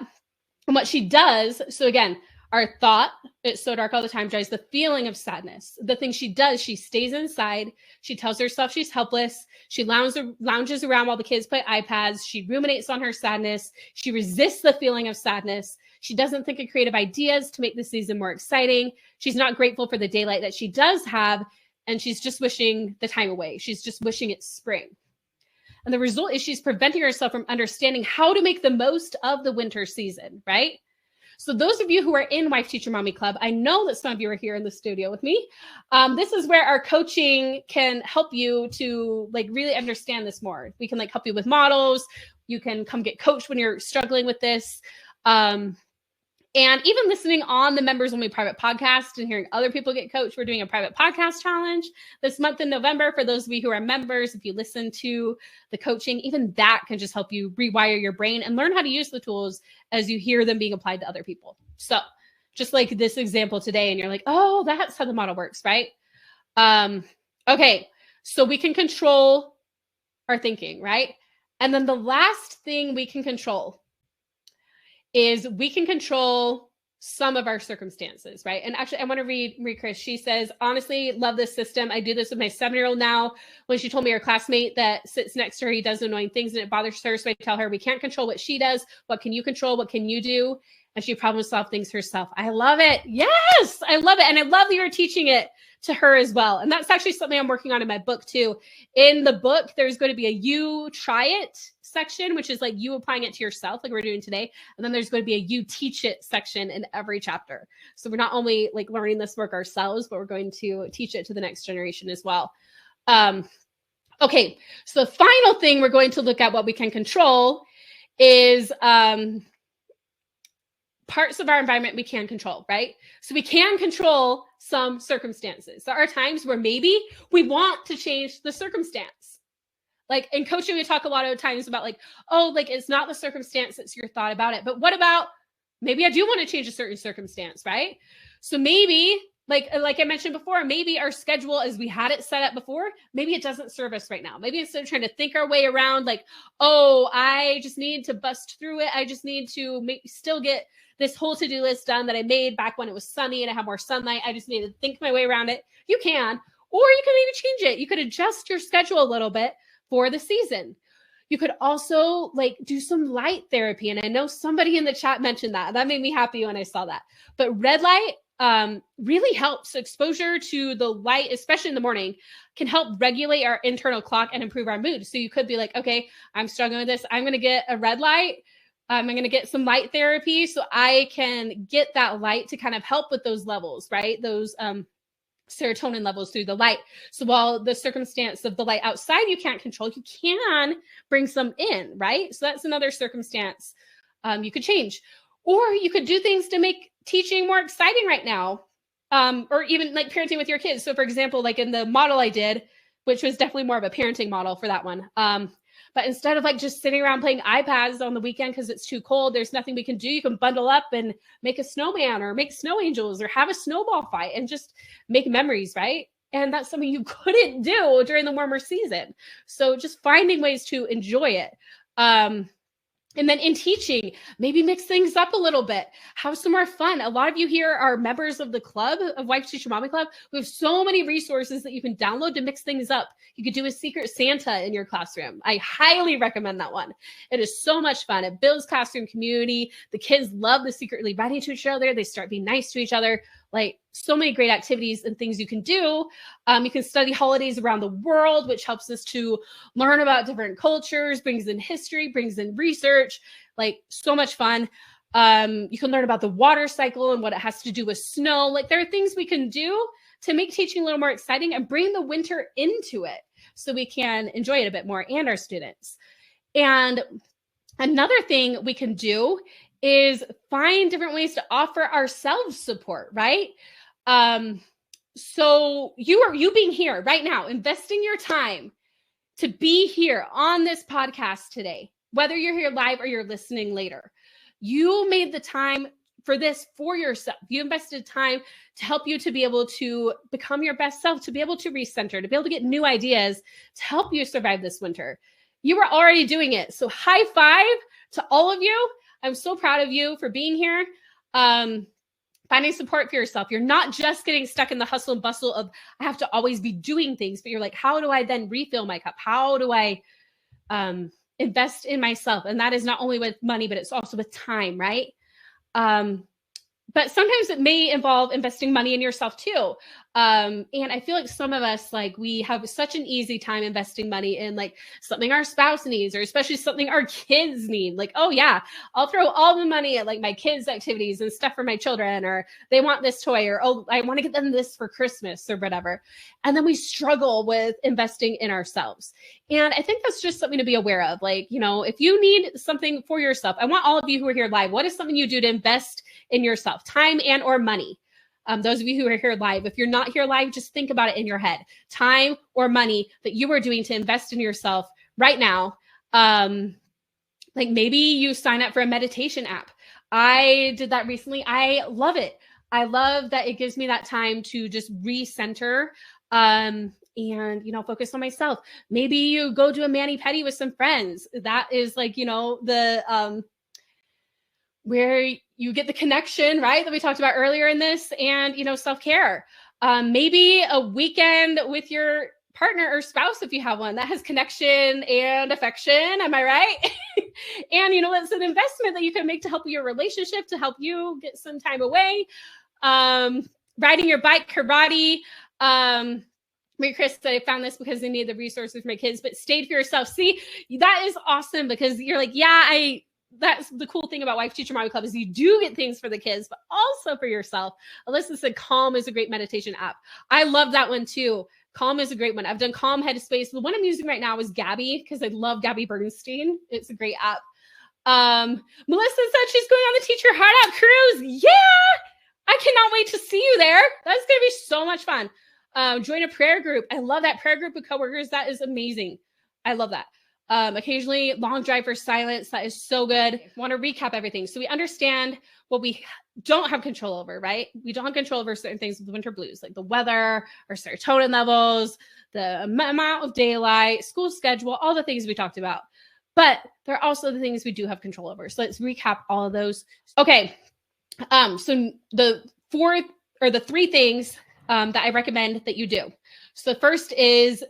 And what she does, so again, our thought, it's so dark all the time, drives the feeling of sadness. The thing she does, she stays inside. She tells herself she's helpless. She lounges around while the kids play iPads. She ruminates on her sadness. She resists the feeling of sadness. She doesn't think of creative ideas to make the season more exciting. She's not grateful for the daylight that she does have. And she's just wishing the time away. She's just wishing it's spring. And the result is she's preventing herself from understanding how to make the most of the winter season, right? So those of you who are in Wife Teacher Mommy Club, I know that some of you are here in the studio with me. This is where our coaching can help you to like really understand this more. We can like help you with models. You can come get coached when you're struggling with this. And even listening on the Members Only Private Podcast and hearing other people get coached. We're doing a private podcast challenge this month in November. For those of you who are members, if you listen to the coaching, even that can just help you rewire your brain and learn how to use the tools as you hear them being applied to other people. So just like this example today, and you're like, oh, that's how the model works, right? Okay, so we can control our thinking, right? And then the last thing we can control is we can control some of our circumstances, right? And actually, I want to read Chris. She says, honestly, love this system. I do this with my 7-year-old now. When she told me her classmate that sits next to her, he does annoying things and it bothers her. So I tell her, we can't control what she does. What can you control? What can you do? And she problem solve things herself. I love it. Yes, I love it. And I love that you're teaching it to her as well. And that's actually something I'm working on in my book too. In the book, there's going to be a you try it section, which is like you applying it to yourself, like we're doing today. And then there's going to be a you teach it section in every chapter. So we're not only like learning this work ourselves, but we're going to teach it to the next generation as well. Okay, so the final thing we're going to look at what we can control is parts of our environment we can control, right? So we can control some circumstances. There are times where maybe we want to change the circumstance. Like in coaching, we talk a lot of times about like, oh, like it's not the circumstance, it's your thought about it. But what about maybe I do want to change a certain circumstance, right? So maybe like I mentioned before, maybe our schedule as we had it set up before, maybe it doesn't serve us right now. Maybe instead of trying to think our way around like, oh, I just need to bust through it. I just need to still get this whole to-do list done that I made back when it was sunny and I have more sunlight. I just need to think my way around it. You can, or you can maybe change it. You could adjust your schedule a little bit for the season. You could also like do some light therapy. And I know somebody in the chat mentioned that. That made me happy when I saw that. But red light really helps. Exposure to the light, especially in the morning, can help regulate our internal clock and improve our mood. So you could be like, okay, I'm struggling with this. I'm going to get a red light. I'm going to get some light therapy so I can get that light to kind of help with those levels, right? Those serotonin levels through the light. So while the circumstance of the light outside you can't control, you can bring some in, right? So that's another circumstance you could change. Or you could do things to make teaching more exciting right now, or even like parenting with your kids. So for example, like in the model I did, which was definitely more of a parenting model for that one, but instead of like just sitting around playing iPads on the weekend because it's too cold, there's nothing we can do. You can bundle up and make a snowman or make snow angels or have a snowball fight and just make memories, right? And that's something you couldn't do during the warmer season. So just finding ways to enjoy it. And then in teaching, maybe mix things up a little bit. Have some more fun. A lot of you here are members of the club, of Wife Teacher Mommy Club. We have so many resources that you can download to mix things up. You could do a Secret Santa in your classroom. I highly recommend that one. It is so much fun. It builds classroom community. The kids love the secretly writing to each other. They start being nice to each other. Like so many great activities and things you can do. You can study holidays around the world, which helps us to learn about different cultures, brings in history, brings in research, like so much fun. You can learn about the water cycle and what it has to do with snow. Like there are things we can do to make teaching a little more exciting and bring the winter into it so we can enjoy it a bit more and our students. And another thing we can do is find different ways to offer ourselves support, right? So you being here right now, investing your time to be here on this podcast today, whether you're here live or you're listening later, you made the time for this for yourself. You invested time to help you to be able to become your best self, to be able to recenter, to be able to get new ideas to help you survive this winter. You were already doing it. So high five to all of you. I'm so proud of you for being here. Finding support for yourself. You're not just getting stuck in the hustle and bustle of, I have to always be doing things, but you're like, how do I then refill my cup? How do I invest in myself? And that is not only with money, but it's also with time, right? But sometimes it may involve investing money in yourself too. And I feel like some of us, like we have such an easy time investing money in like something our spouse needs, or especially something our kids need. Like, oh yeah, I'll throw all the money at like my kids' activities and stuff for my children, or they want this toy, or, oh, I want to get them this for Christmas or whatever. And then we struggle with investing in ourselves. And I think that's just something to be aware of. Like, you know, if you need something for yourself, I want all of you who are here live, what is something you do to invest in yourself, time and or money? Those of you who are here live, if you're not here live, just think about it in your head. Time or money that you are doing to invest in yourself right now. Like maybe you sign up for a meditation app. I did that recently. I love it. I love that it gives me that time to just recenter and, you know, focus on myself. Maybe you go to a mani-pedi with some friends. That is like, you know, the where you get the connection, right, that we talked about earlier in this, and, you know, self-care. Maybe a weekend with your partner or spouse, if you have one, that has connection and affection. Am I right? And, you know, it's an investment that you can make to help your relationship, to help you get some time away. Riding your bike, karate. Mary Chris said, I found this because they need the resources for my kids, but stayed for yourself. See, that is awesome, because you're like, yeah, that's the cool thing about Wife Teacher Mommy Club, is you do get things for the kids, but also for yourself. Alyssa said Calm is a great meditation app. I love that one too. Calm is a great one. I've done Calm, Headspace. The one I'm using right now is Gabby, because I love Gabby Bernstein. It's a great app. Melissa said she's going on the Teach Your Heart Out cruise. Yeah, I cannot wait to see you there. That's going to be so much fun. Join a prayer group. I love that prayer group of coworkers. That is amazing. I love that. Occasionally long drive for silence. That is so good. Want to recap everything. So we understand what we don't have control over, right? We don't have control over certain things with the winter blues, like the weather, our serotonin levels, the amount of daylight, school schedule, all the things we talked about. But there are also the things we do have control over. So let's recap all of those. Okay. So the three things that I recommend that you do. So the first is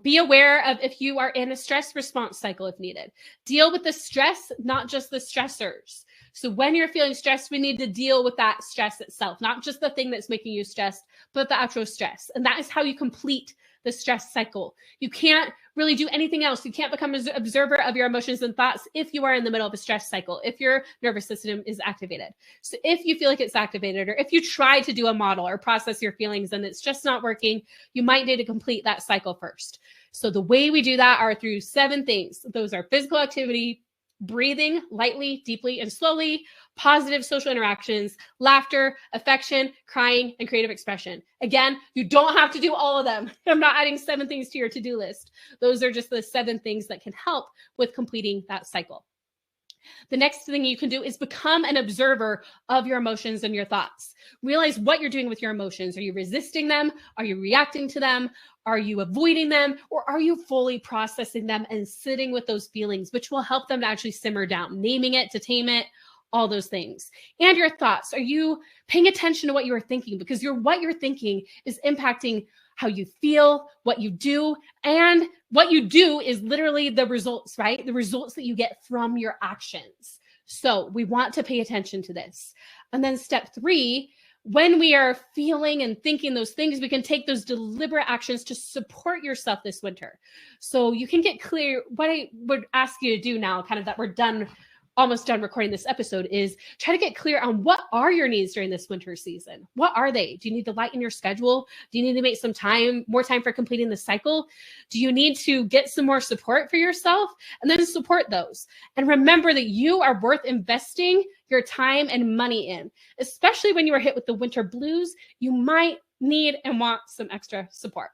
be aware of if you are in a stress response cycle if needed. Deal with the stress, not just the stressors. So when you're feeling stressed, we need to deal with that stress itself, not just the thing that's making you stressed, but the actual stress. And that is how you complete the stress cycle. You can't really do anything else. You can't become an observer of your emotions and thoughts if you are in the middle of a stress cycle, if your nervous system is activated. So if you feel like it's activated, or if you try to do a model or process your feelings and it's just not working, you might need to complete that cycle first. So the way we do that are through 7 things. Those are physical activity, breathing lightly, deeply, and slowly, positive social interactions, laughter, affection, crying, and creative expression. Again, you don't have to do all of them. I'm not adding 7 things to your to-do list. Those are just the 7 things that can help with completing that cycle. The next thing you can do is become an observer of your emotions and your thoughts. Realize what you're doing with your emotions. Are you resisting them? Are you reacting to them? Are you avoiding them? Or are you fully processing them and sitting with those feelings, which will help them to actually simmer down, naming it, to tame it, all those things. And your thoughts. Are you paying attention to what you are thinking? Because what you're thinking is impacting how you feel, what you do, and what you do is literally the results, right? The results that you get from your actions. So we want to pay attention to this. And then step 3, when we are feeling and thinking those things, we can take those deliberate actions to support yourself this winter. So you can get clear what I would ask you to do now, kind of that we're done almost done recording this episode, is try to get clear on what are your needs during this winter season. What are they? Do you need to lighten your schedule? Do you need to make some more time for completing the cycle? Do you need to get some more support for yourself? And then support those. And remember that you are worth investing your time and money in, especially when you are hit with the winter blues. You might need and want some extra support.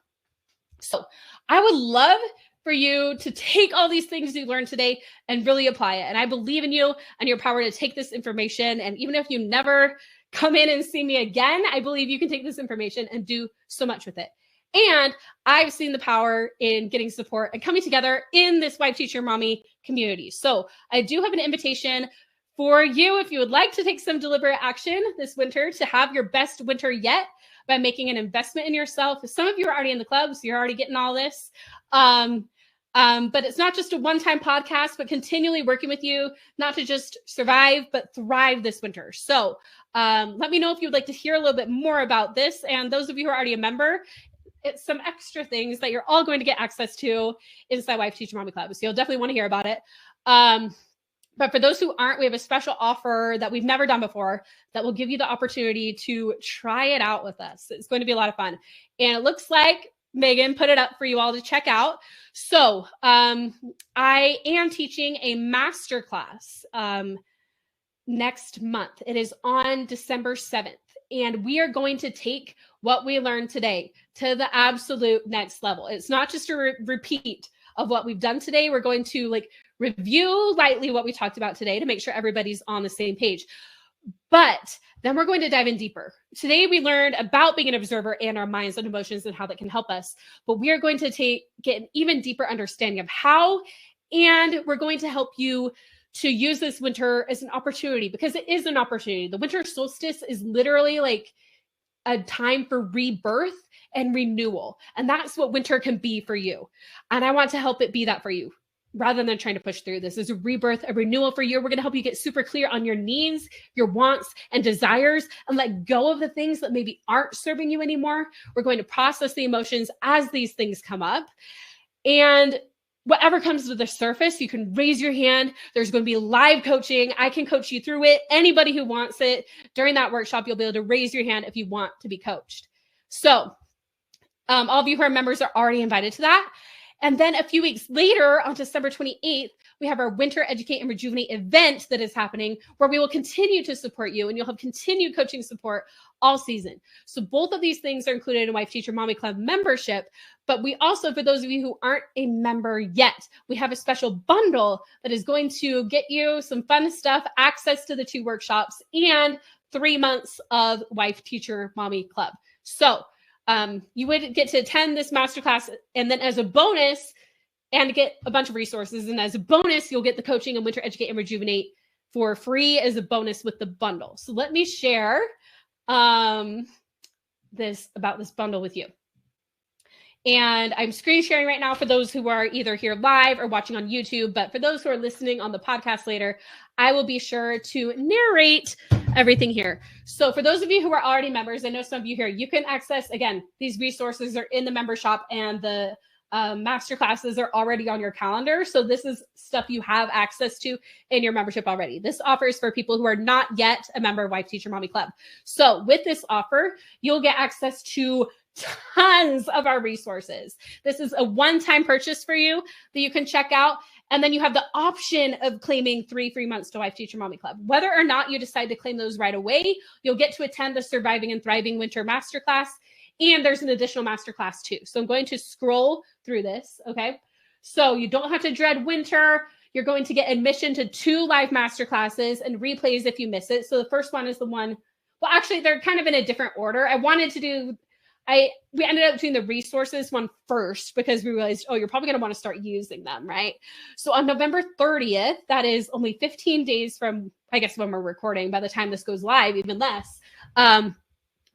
So I would love for you to take all these things you learned today and really apply it. And I believe in you and your power to take this information. And even if you never come in and see me again, I believe you can take this information and do so much with it. And I've seen the power in getting support and coming together in this Wife Teacher Mommy community. So I do have an invitation for you if you would like to take some deliberate action this winter to have your best winter yet by making an investment in yourself. Some of you are already in the club, so you're already getting all this. But it's not just a one-time podcast, but continually working with you, not to just survive, but thrive this winter. So let me know if you would like to hear a little bit more about this. And those of you who are already a member, it's some extra things that you're all going to get access to inside Wife Teacher Mommy Club. So you'll definitely want to hear about it. But for those who aren't, we have a special offer that we've never done before that will give you the opportunity to try it out with us. It's going to be a lot of fun. And it looks like Megan put it up for you all to check out. So I am teaching a masterclass next month. It is on December 7th. And we are going to take what we learned today to the absolute next level. It's not just a repeat of what we've done today. We're going to review lightly what we talked about today to make sure everybody's on the same page. But then we're going to dive in deeper. Today, we learned about being an observer and our minds and emotions and how that can help us. But we are going to get an even deeper understanding of how, and we're going to help you to use this winter as an opportunity, because it is an opportunity. The winter solstice is literally like a time for rebirth and renewal. And that's what winter can be for you. And I want to help it be that for you, rather than trying to push through. This is a rebirth, a renewal for you. We're going to help you get super clear on your needs, your wants and desires, and let go of the things that maybe aren't serving you anymore. We're going to process the emotions as these things come up. And whatever comes to the surface, you can raise your hand. There's going to be live coaching. I can coach you through it. Anybody who wants it during that workshop, you'll be able to raise your hand if you want to be coached. So all of you who are members are already invited to that. And then a few weeks later, on December 28th, we have our Winter Educate and Rejuvenate event that is happening, where we will continue to support you, and you'll have continued coaching support all season. So both of these things are included in Wife Teacher Mommy Club membership. But we also, for those of you who aren't a member yet, we have a special bundle that is going to get you some fun stuff, access to the 2 workshops, and 3 months of Wife Teacher Mommy Club. So you would get to attend this masterclass, and then as a bonus, and get a bunch of resources. And as a bonus, you'll get the coaching and Winter Educate and Rejuvenate for free as a bonus with the bundle. So let me share this bundle with you. And I'm screen sharing right now for those who are either here live or watching on YouTube. But for those who are listening on the podcast later, I will be sure to narrate everything here. So for those of you who are already members, I know some of you here, you can access, again, these resources are in the member shop, and the master classes are already on your calendar. So this is stuff you have access to in your membership already. This offer is for people who are not yet a member of Wife Teacher Mommy Club. So with this offer, you'll get access to tons of our resources. This is a one-time purchase for you that you can check out. And then you have the option of claiming 3 free months to Wife Teacher Mommy Club. Whether or not you decide to claim those right away, you'll get to attend the Surviving and Thriving Winter Masterclass. And there's an additional masterclass too. So I'm going to scroll through this, okay? So you don't have to dread winter. You're going to get admission to 2 live masterclasses and replays if you miss it. So the first one is the one, well, actually, they're kind of in a different order. We ended up doing the resources one first because we realized, oh, you're probably going to want to start using them, right? So on November 30th, that is only 15 days from, I guess, when we're recording, by the time this goes live, even less,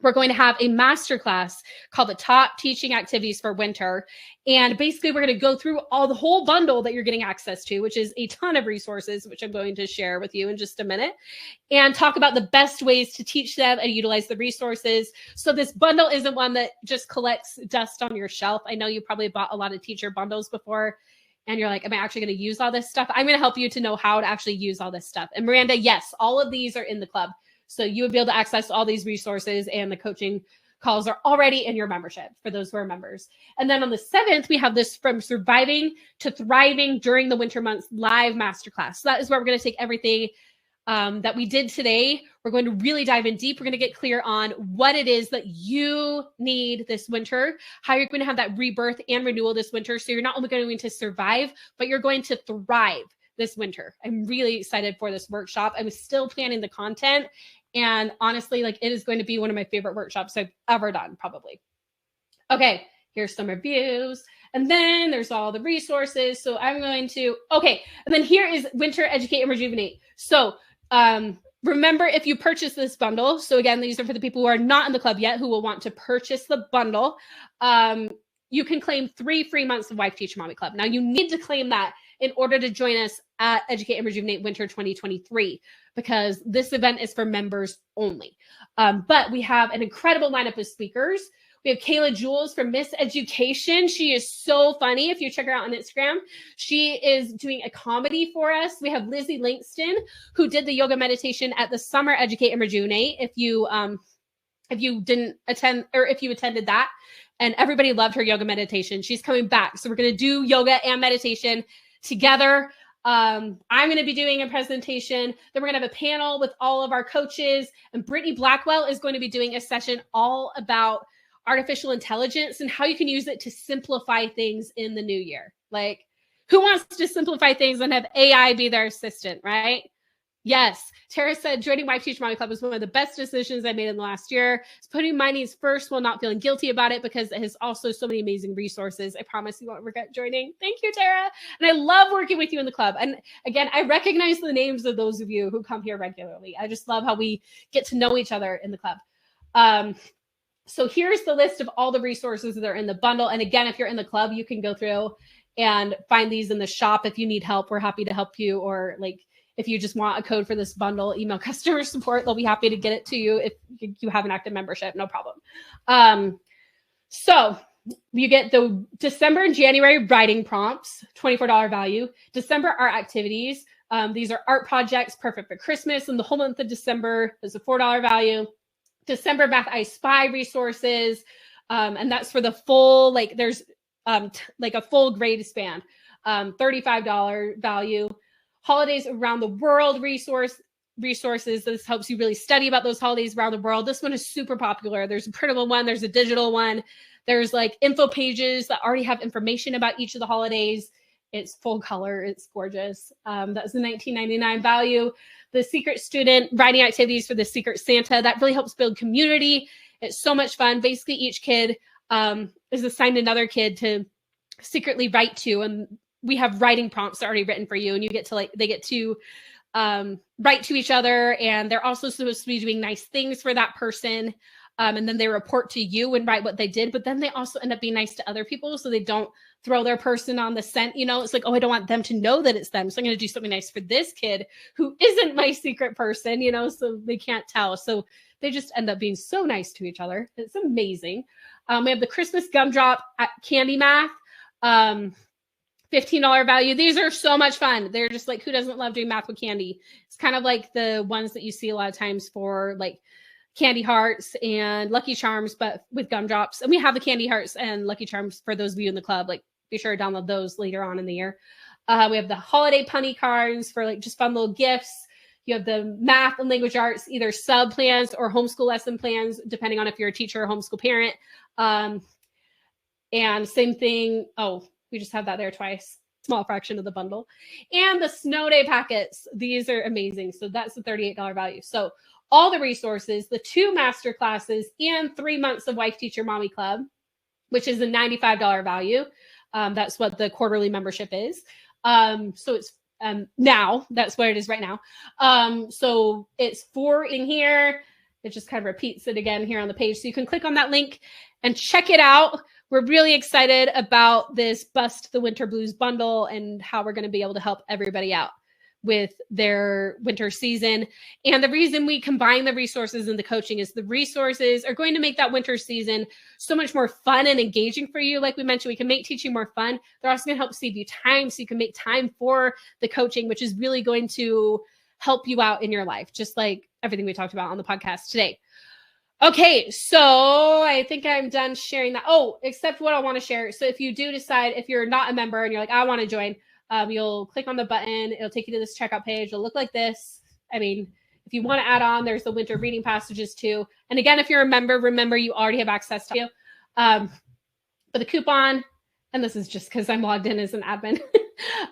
we're going to have a masterclass called the Top Teaching Activities for Winter. And basically, we're going to go through the whole bundle that you're getting access to, which is a ton of resources, which I'm going to share with you in just a minute, and talk about the best ways to teach them and utilize the resources. So this bundle isn't one that just collects dust on your shelf. I know you probably bought a lot of teacher bundles before. and you're like, am I actually going to use all this stuff? I'm going to help you to know how to actually use all this stuff. And Miranda, yes, all of these are in the club. So you would be able to access all these resources, and the coaching calls are already in your membership for those who are members. And then on the 7th, we have this From Surviving to Thriving During the Winter Months live masterclass. So that is where we're going to take everything that we did today. We're going to really dive in deep. We're going to get clear on what it is that you need this winter, how you're going to have that rebirth and renewal this winter. So you're not only going to survive, but you're going to thrive this winter. I'm really excited for this workshop. I'm still planning the content. And honestly, like, it is going to be one of my favorite workshops I've ever done, probably. Okay, here's some reviews. And then there's all the resources. So I'm going to, okay. And then here is Winter Educate and Rejuvenate. So remember, if you purchase this bundle, so again, these are for the people who are not in the club yet, who will want to purchase the bundle. You can claim 3 free months of Wife Teacher Mommy Club. Now, you need to claim that in order to join us at Educate and Rejuvenate Winter 2023, because this event is for members only. But we have an incredible lineup of speakers. We have Kayla Jules from Miss Education. She is so funny. If you check her out on Instagram, she is doing a comedy for us. We have Lizzie Langston, who did the yoga meditation at the Summer Educate and Rejuvenate. If you didn't attend, or if you attended that, and everybody loved her yoga meditation, she's coming back. So we're going to do yoga and meditation together. I'm going to be doing a presentation. Then we're going to have a panel with all of our coaches, and Brittany Blackwell is going to be doing a session all about artificial intelligence and how you can use it to simplify things in the new year. Like, who wants to simplify things and have AI be their assistant, right? Yes. Tara said, joining Wife Teacher Mommy Club was one of the best decisions I made in the last year. It's putting my needs first while not feeling guilty about it, because it has also so many amazing resources. I promise you won't regret joining. Thank you, Tara. And I love working with you in the club. And again, I recognize the names of those of you who come here regularly. I just love how we get to know each other in the club. So here's the list of all the resources that are in the bundle. And again, if you're in the club, you can go through and find these in the shop. If you need help, we're happy to help you. Or like, if you just want a code for this bundle, email customer support. They'll be happy to get it to you if you have an active membership, no problem. So you get the December and January writing prompts, $24 value. December art activities. These are art projects, perfect for Christmas. And the whole month of December is a $4 value. December Math I Spy resources. And that's for the full, like, there's like a full grade span, $35 value. Holidays around the world resources. This helps you really study about those holidays around the world. This one is super popular. There's a printable one. There's a digital one. There's like info pages that already have information about each of the holidays. It's full color. It's gorgeous. That's the $19.99 value. The Secret Student writing activities for the Secret Santa. That really helps build community. It's so much fun. Basically, each kid is assigned another kid to secretly write to, and we have writing prompts already written for you, and you get to they get to write to each other, and they're also supposed to be doing nice things for that person. And then they report to you and write what they did, but then they also end up being nice to other people, so they don't throw their person on the scent. You know, it's like, oh, I don't want them to know that it's them, so I'm going to do something nice for this kid who isn't my secret person, you know, so they can't tell. So they just end up being so nice to each other. It's amazing. We have the Christmas Gumdrop at Candy Math. $15 value. These are so much fun. They're just like, who doesn't love doing math with candy? It's kind of like the ones that you see a lot of times for like Candy Hearts and Lucky Charms, but with gumdrops. And we have the Candy Hearts and Lucky Charms for those of you in the club. Like, be sure to download those later on in the year. We have the holiday punny cards for like just fun little gifts. You have the math and language arts, either sub plans or homeschool lesson plans, depending on if you're a teacher or homeschool parent. And same thing. Oh, we just have that there twice. Small fraction of the bundle. And the snow day packets. These are amazing. So that's the $38 value. So all the resources, the 2 master classes, and 3 months of Wife Teacher Mommy Club, which is a $95 value. That's what the quarterly membership is. So it's now, that's what it is right now. So it's 4 in here. It just kind of repeats it again here on the page. So you can click on that link and check it out. We're really excited about this Bust the Winter Blues bundle and how we're going to be able to help everybody out. with their winter season. And the reason we combine the resources and the coaching is the resources are going to make that winter season so much more fun and engaging for you. Like we mentioned, we can make teaching more fun. They're also going to help save you time so you can make time for the coaching, which is really going to help you out in your life, just like everything we talked about on the podcast today. Okay, so I think I'm done sharing that. Oh, except what I want to share. So if you do decide, if you're not a member and you're like, I want to join, you'll click on the button. It'll take you to this checkout page. It'll look like this. I mean, if you want to add on, there's the winter reading passages too. And again, if you're a member, remember you already have access to you. But the coupon, and this is just because I'm logged in as an admin,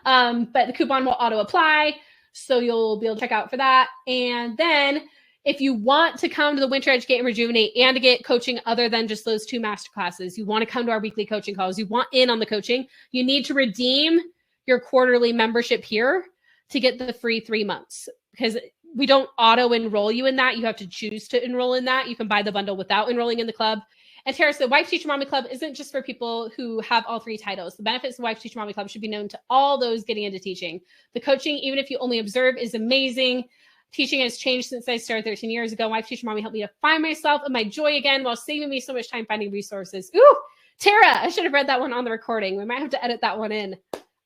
but the coupon will auto apply. So you'll be able to check out for that. And then if you want to come to the Winter Educate and Rejuvenate and to get coaching other than just those 2 masterclasses, you want to come to our weekly coaching calls, you want in on the coaching, you need to redeem your quarterly membership here to get the free 3 months, because we don't auto enroll you in that. You have to choose to enroll in that. You can buy the bundle without enrolling in the club. And Tara, the Wife Teacher Mommy Club isn't just for people who have all 3 titles. The benefits of Wife Teacher Mommy Club should be known to all those getting into teaching. The coaching, even if you only observe, is amazing. Teaching has changed since I started 13 years ago. Wife Teacher Mommy helped me to find myself and my joy again while saving me so much time finding resources. Ooh, Tara, I should have read that one on the recording. We might have to edit that one in.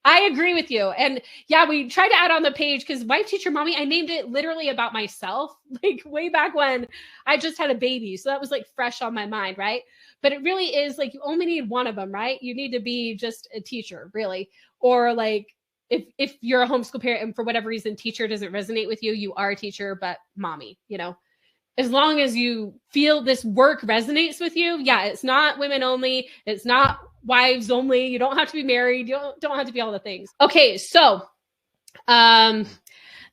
I agree with you. And yeah, we tried to add on the page because Wife Teacher Mommy, I named it literally about myself, like way back when I just had a baby. So that was like fresh on my mind, right? But it really is like you only need one of them, right? You need to be just a teacher, really. Or like if you're a homeschool parent and for whatever reason teacher doesn't resonate with you, you are a teacher, but mommy, you know. As long as you feel this work resonates with you, yeah, it's not women only. It's not wives only. You don't have to be married. You don't have to be all the things. Okay, so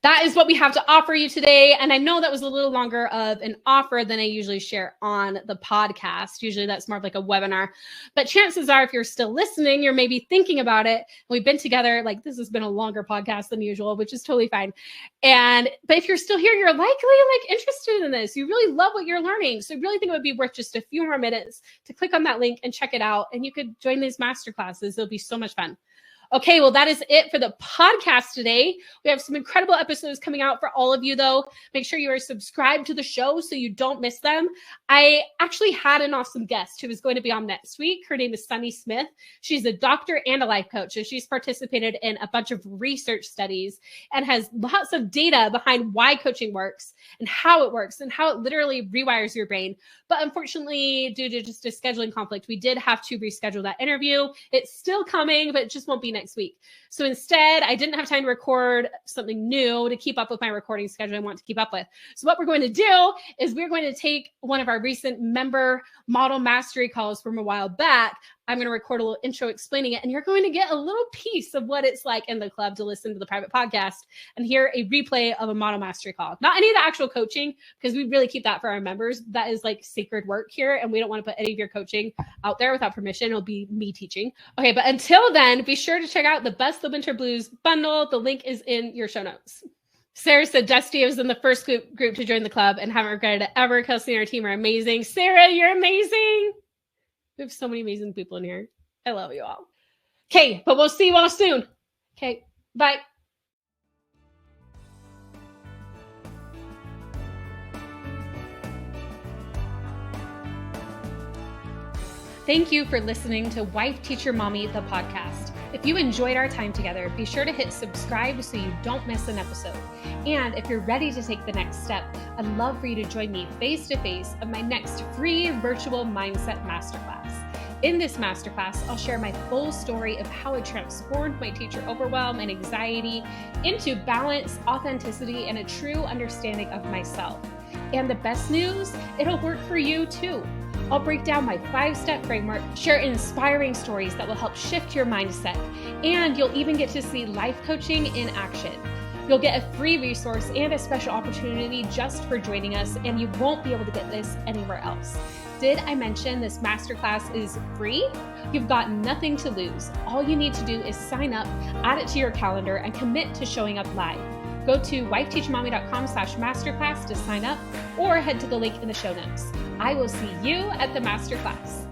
that is what we have to offer you today. And I know that was a little longer of an offer than I usually share on the podcast. Usually that's more of like a webinar. But chances are, if you're still listening, you're maybe thinking about it. We've been together, like this has been a longer podcast than usual, which is totally fine. But if you're still here, you're likely like interested in this. You really love what you're learning. So I really think it would be worth just a few more minutes to click on that link and check it out. And you could join these masterclasses. It'll be so much fun. Okay, well, that is it for the podcast today. We have some incredible episodes coming out for all of you, though. Make sure you are subscribed to the show so you don't miss them. I actually had an awesome guest who is going to be on next week. Her name is Sunny Smith. She's a doctor and a life coach, and she's participated in a bunch of research studies and has lots of data behind why coaching works and how it literally rewires your brain. But unfortunately, due to just a scheduling conflict, we did have to reschedule that interview. It's still coming, but it just won't be next week. So instead, I didn't have time to record something new to keep up with my recording schedule I want to keep up with. So what we're going to do is we're going to take one of our recent member model mastery calls from a while back. I'm going to record a little intro explaining it, and you're going to get a little piece of what it's like in the club to listen to the private podcast and hear a replay of a model mastery call. Not any of the actual coaching, because we really keep that for our members. That is like sacred work here, and we don't want to put any of your coaching out there without permission. It'll be me teaching. Okay, but until then, be sure to check out the Best of Winter Blues bundle. The link is in your show notes. Sarah said Dusty was in the first group to join the club and haven't regretted it ever. Kelsey and our team are amazing. Sarah, you're amazing. We have so many amazing people in here. I love you all. Okay, but we'll see you all soon. Okay, bye. Thank you for listening to Wife Teacher Mommy, the podcast. If you enjoyed our time together, be sure to hit subscribe so you don't miss an episode. And if you're ready to take the next step, I'd love for you to join me face-to-face of my next free virtual mindset masterclass. In this masterclass, I'll share my full story of how it transformed my teacher overwhelm and anxiety into balance, authenticity, and a true understanding of myself. And the best news, it'll work for you too. I'll break down my 5-step framework, share inspiring stories that will help shift your mindset, and you'll even get to see life coaching in action. You'll get a free resource and a special opportunity just for joining us, and you won't be able to get this anywhere else. Did I mention this masterclass is free? You've got nothing to lose. All you need to do is sign up, add it to your calendar, and commit to showing up live. Go to wifeteachermommy.com/masterclass to sign up, or head to the link in the show notes. I will see you at the masterclass.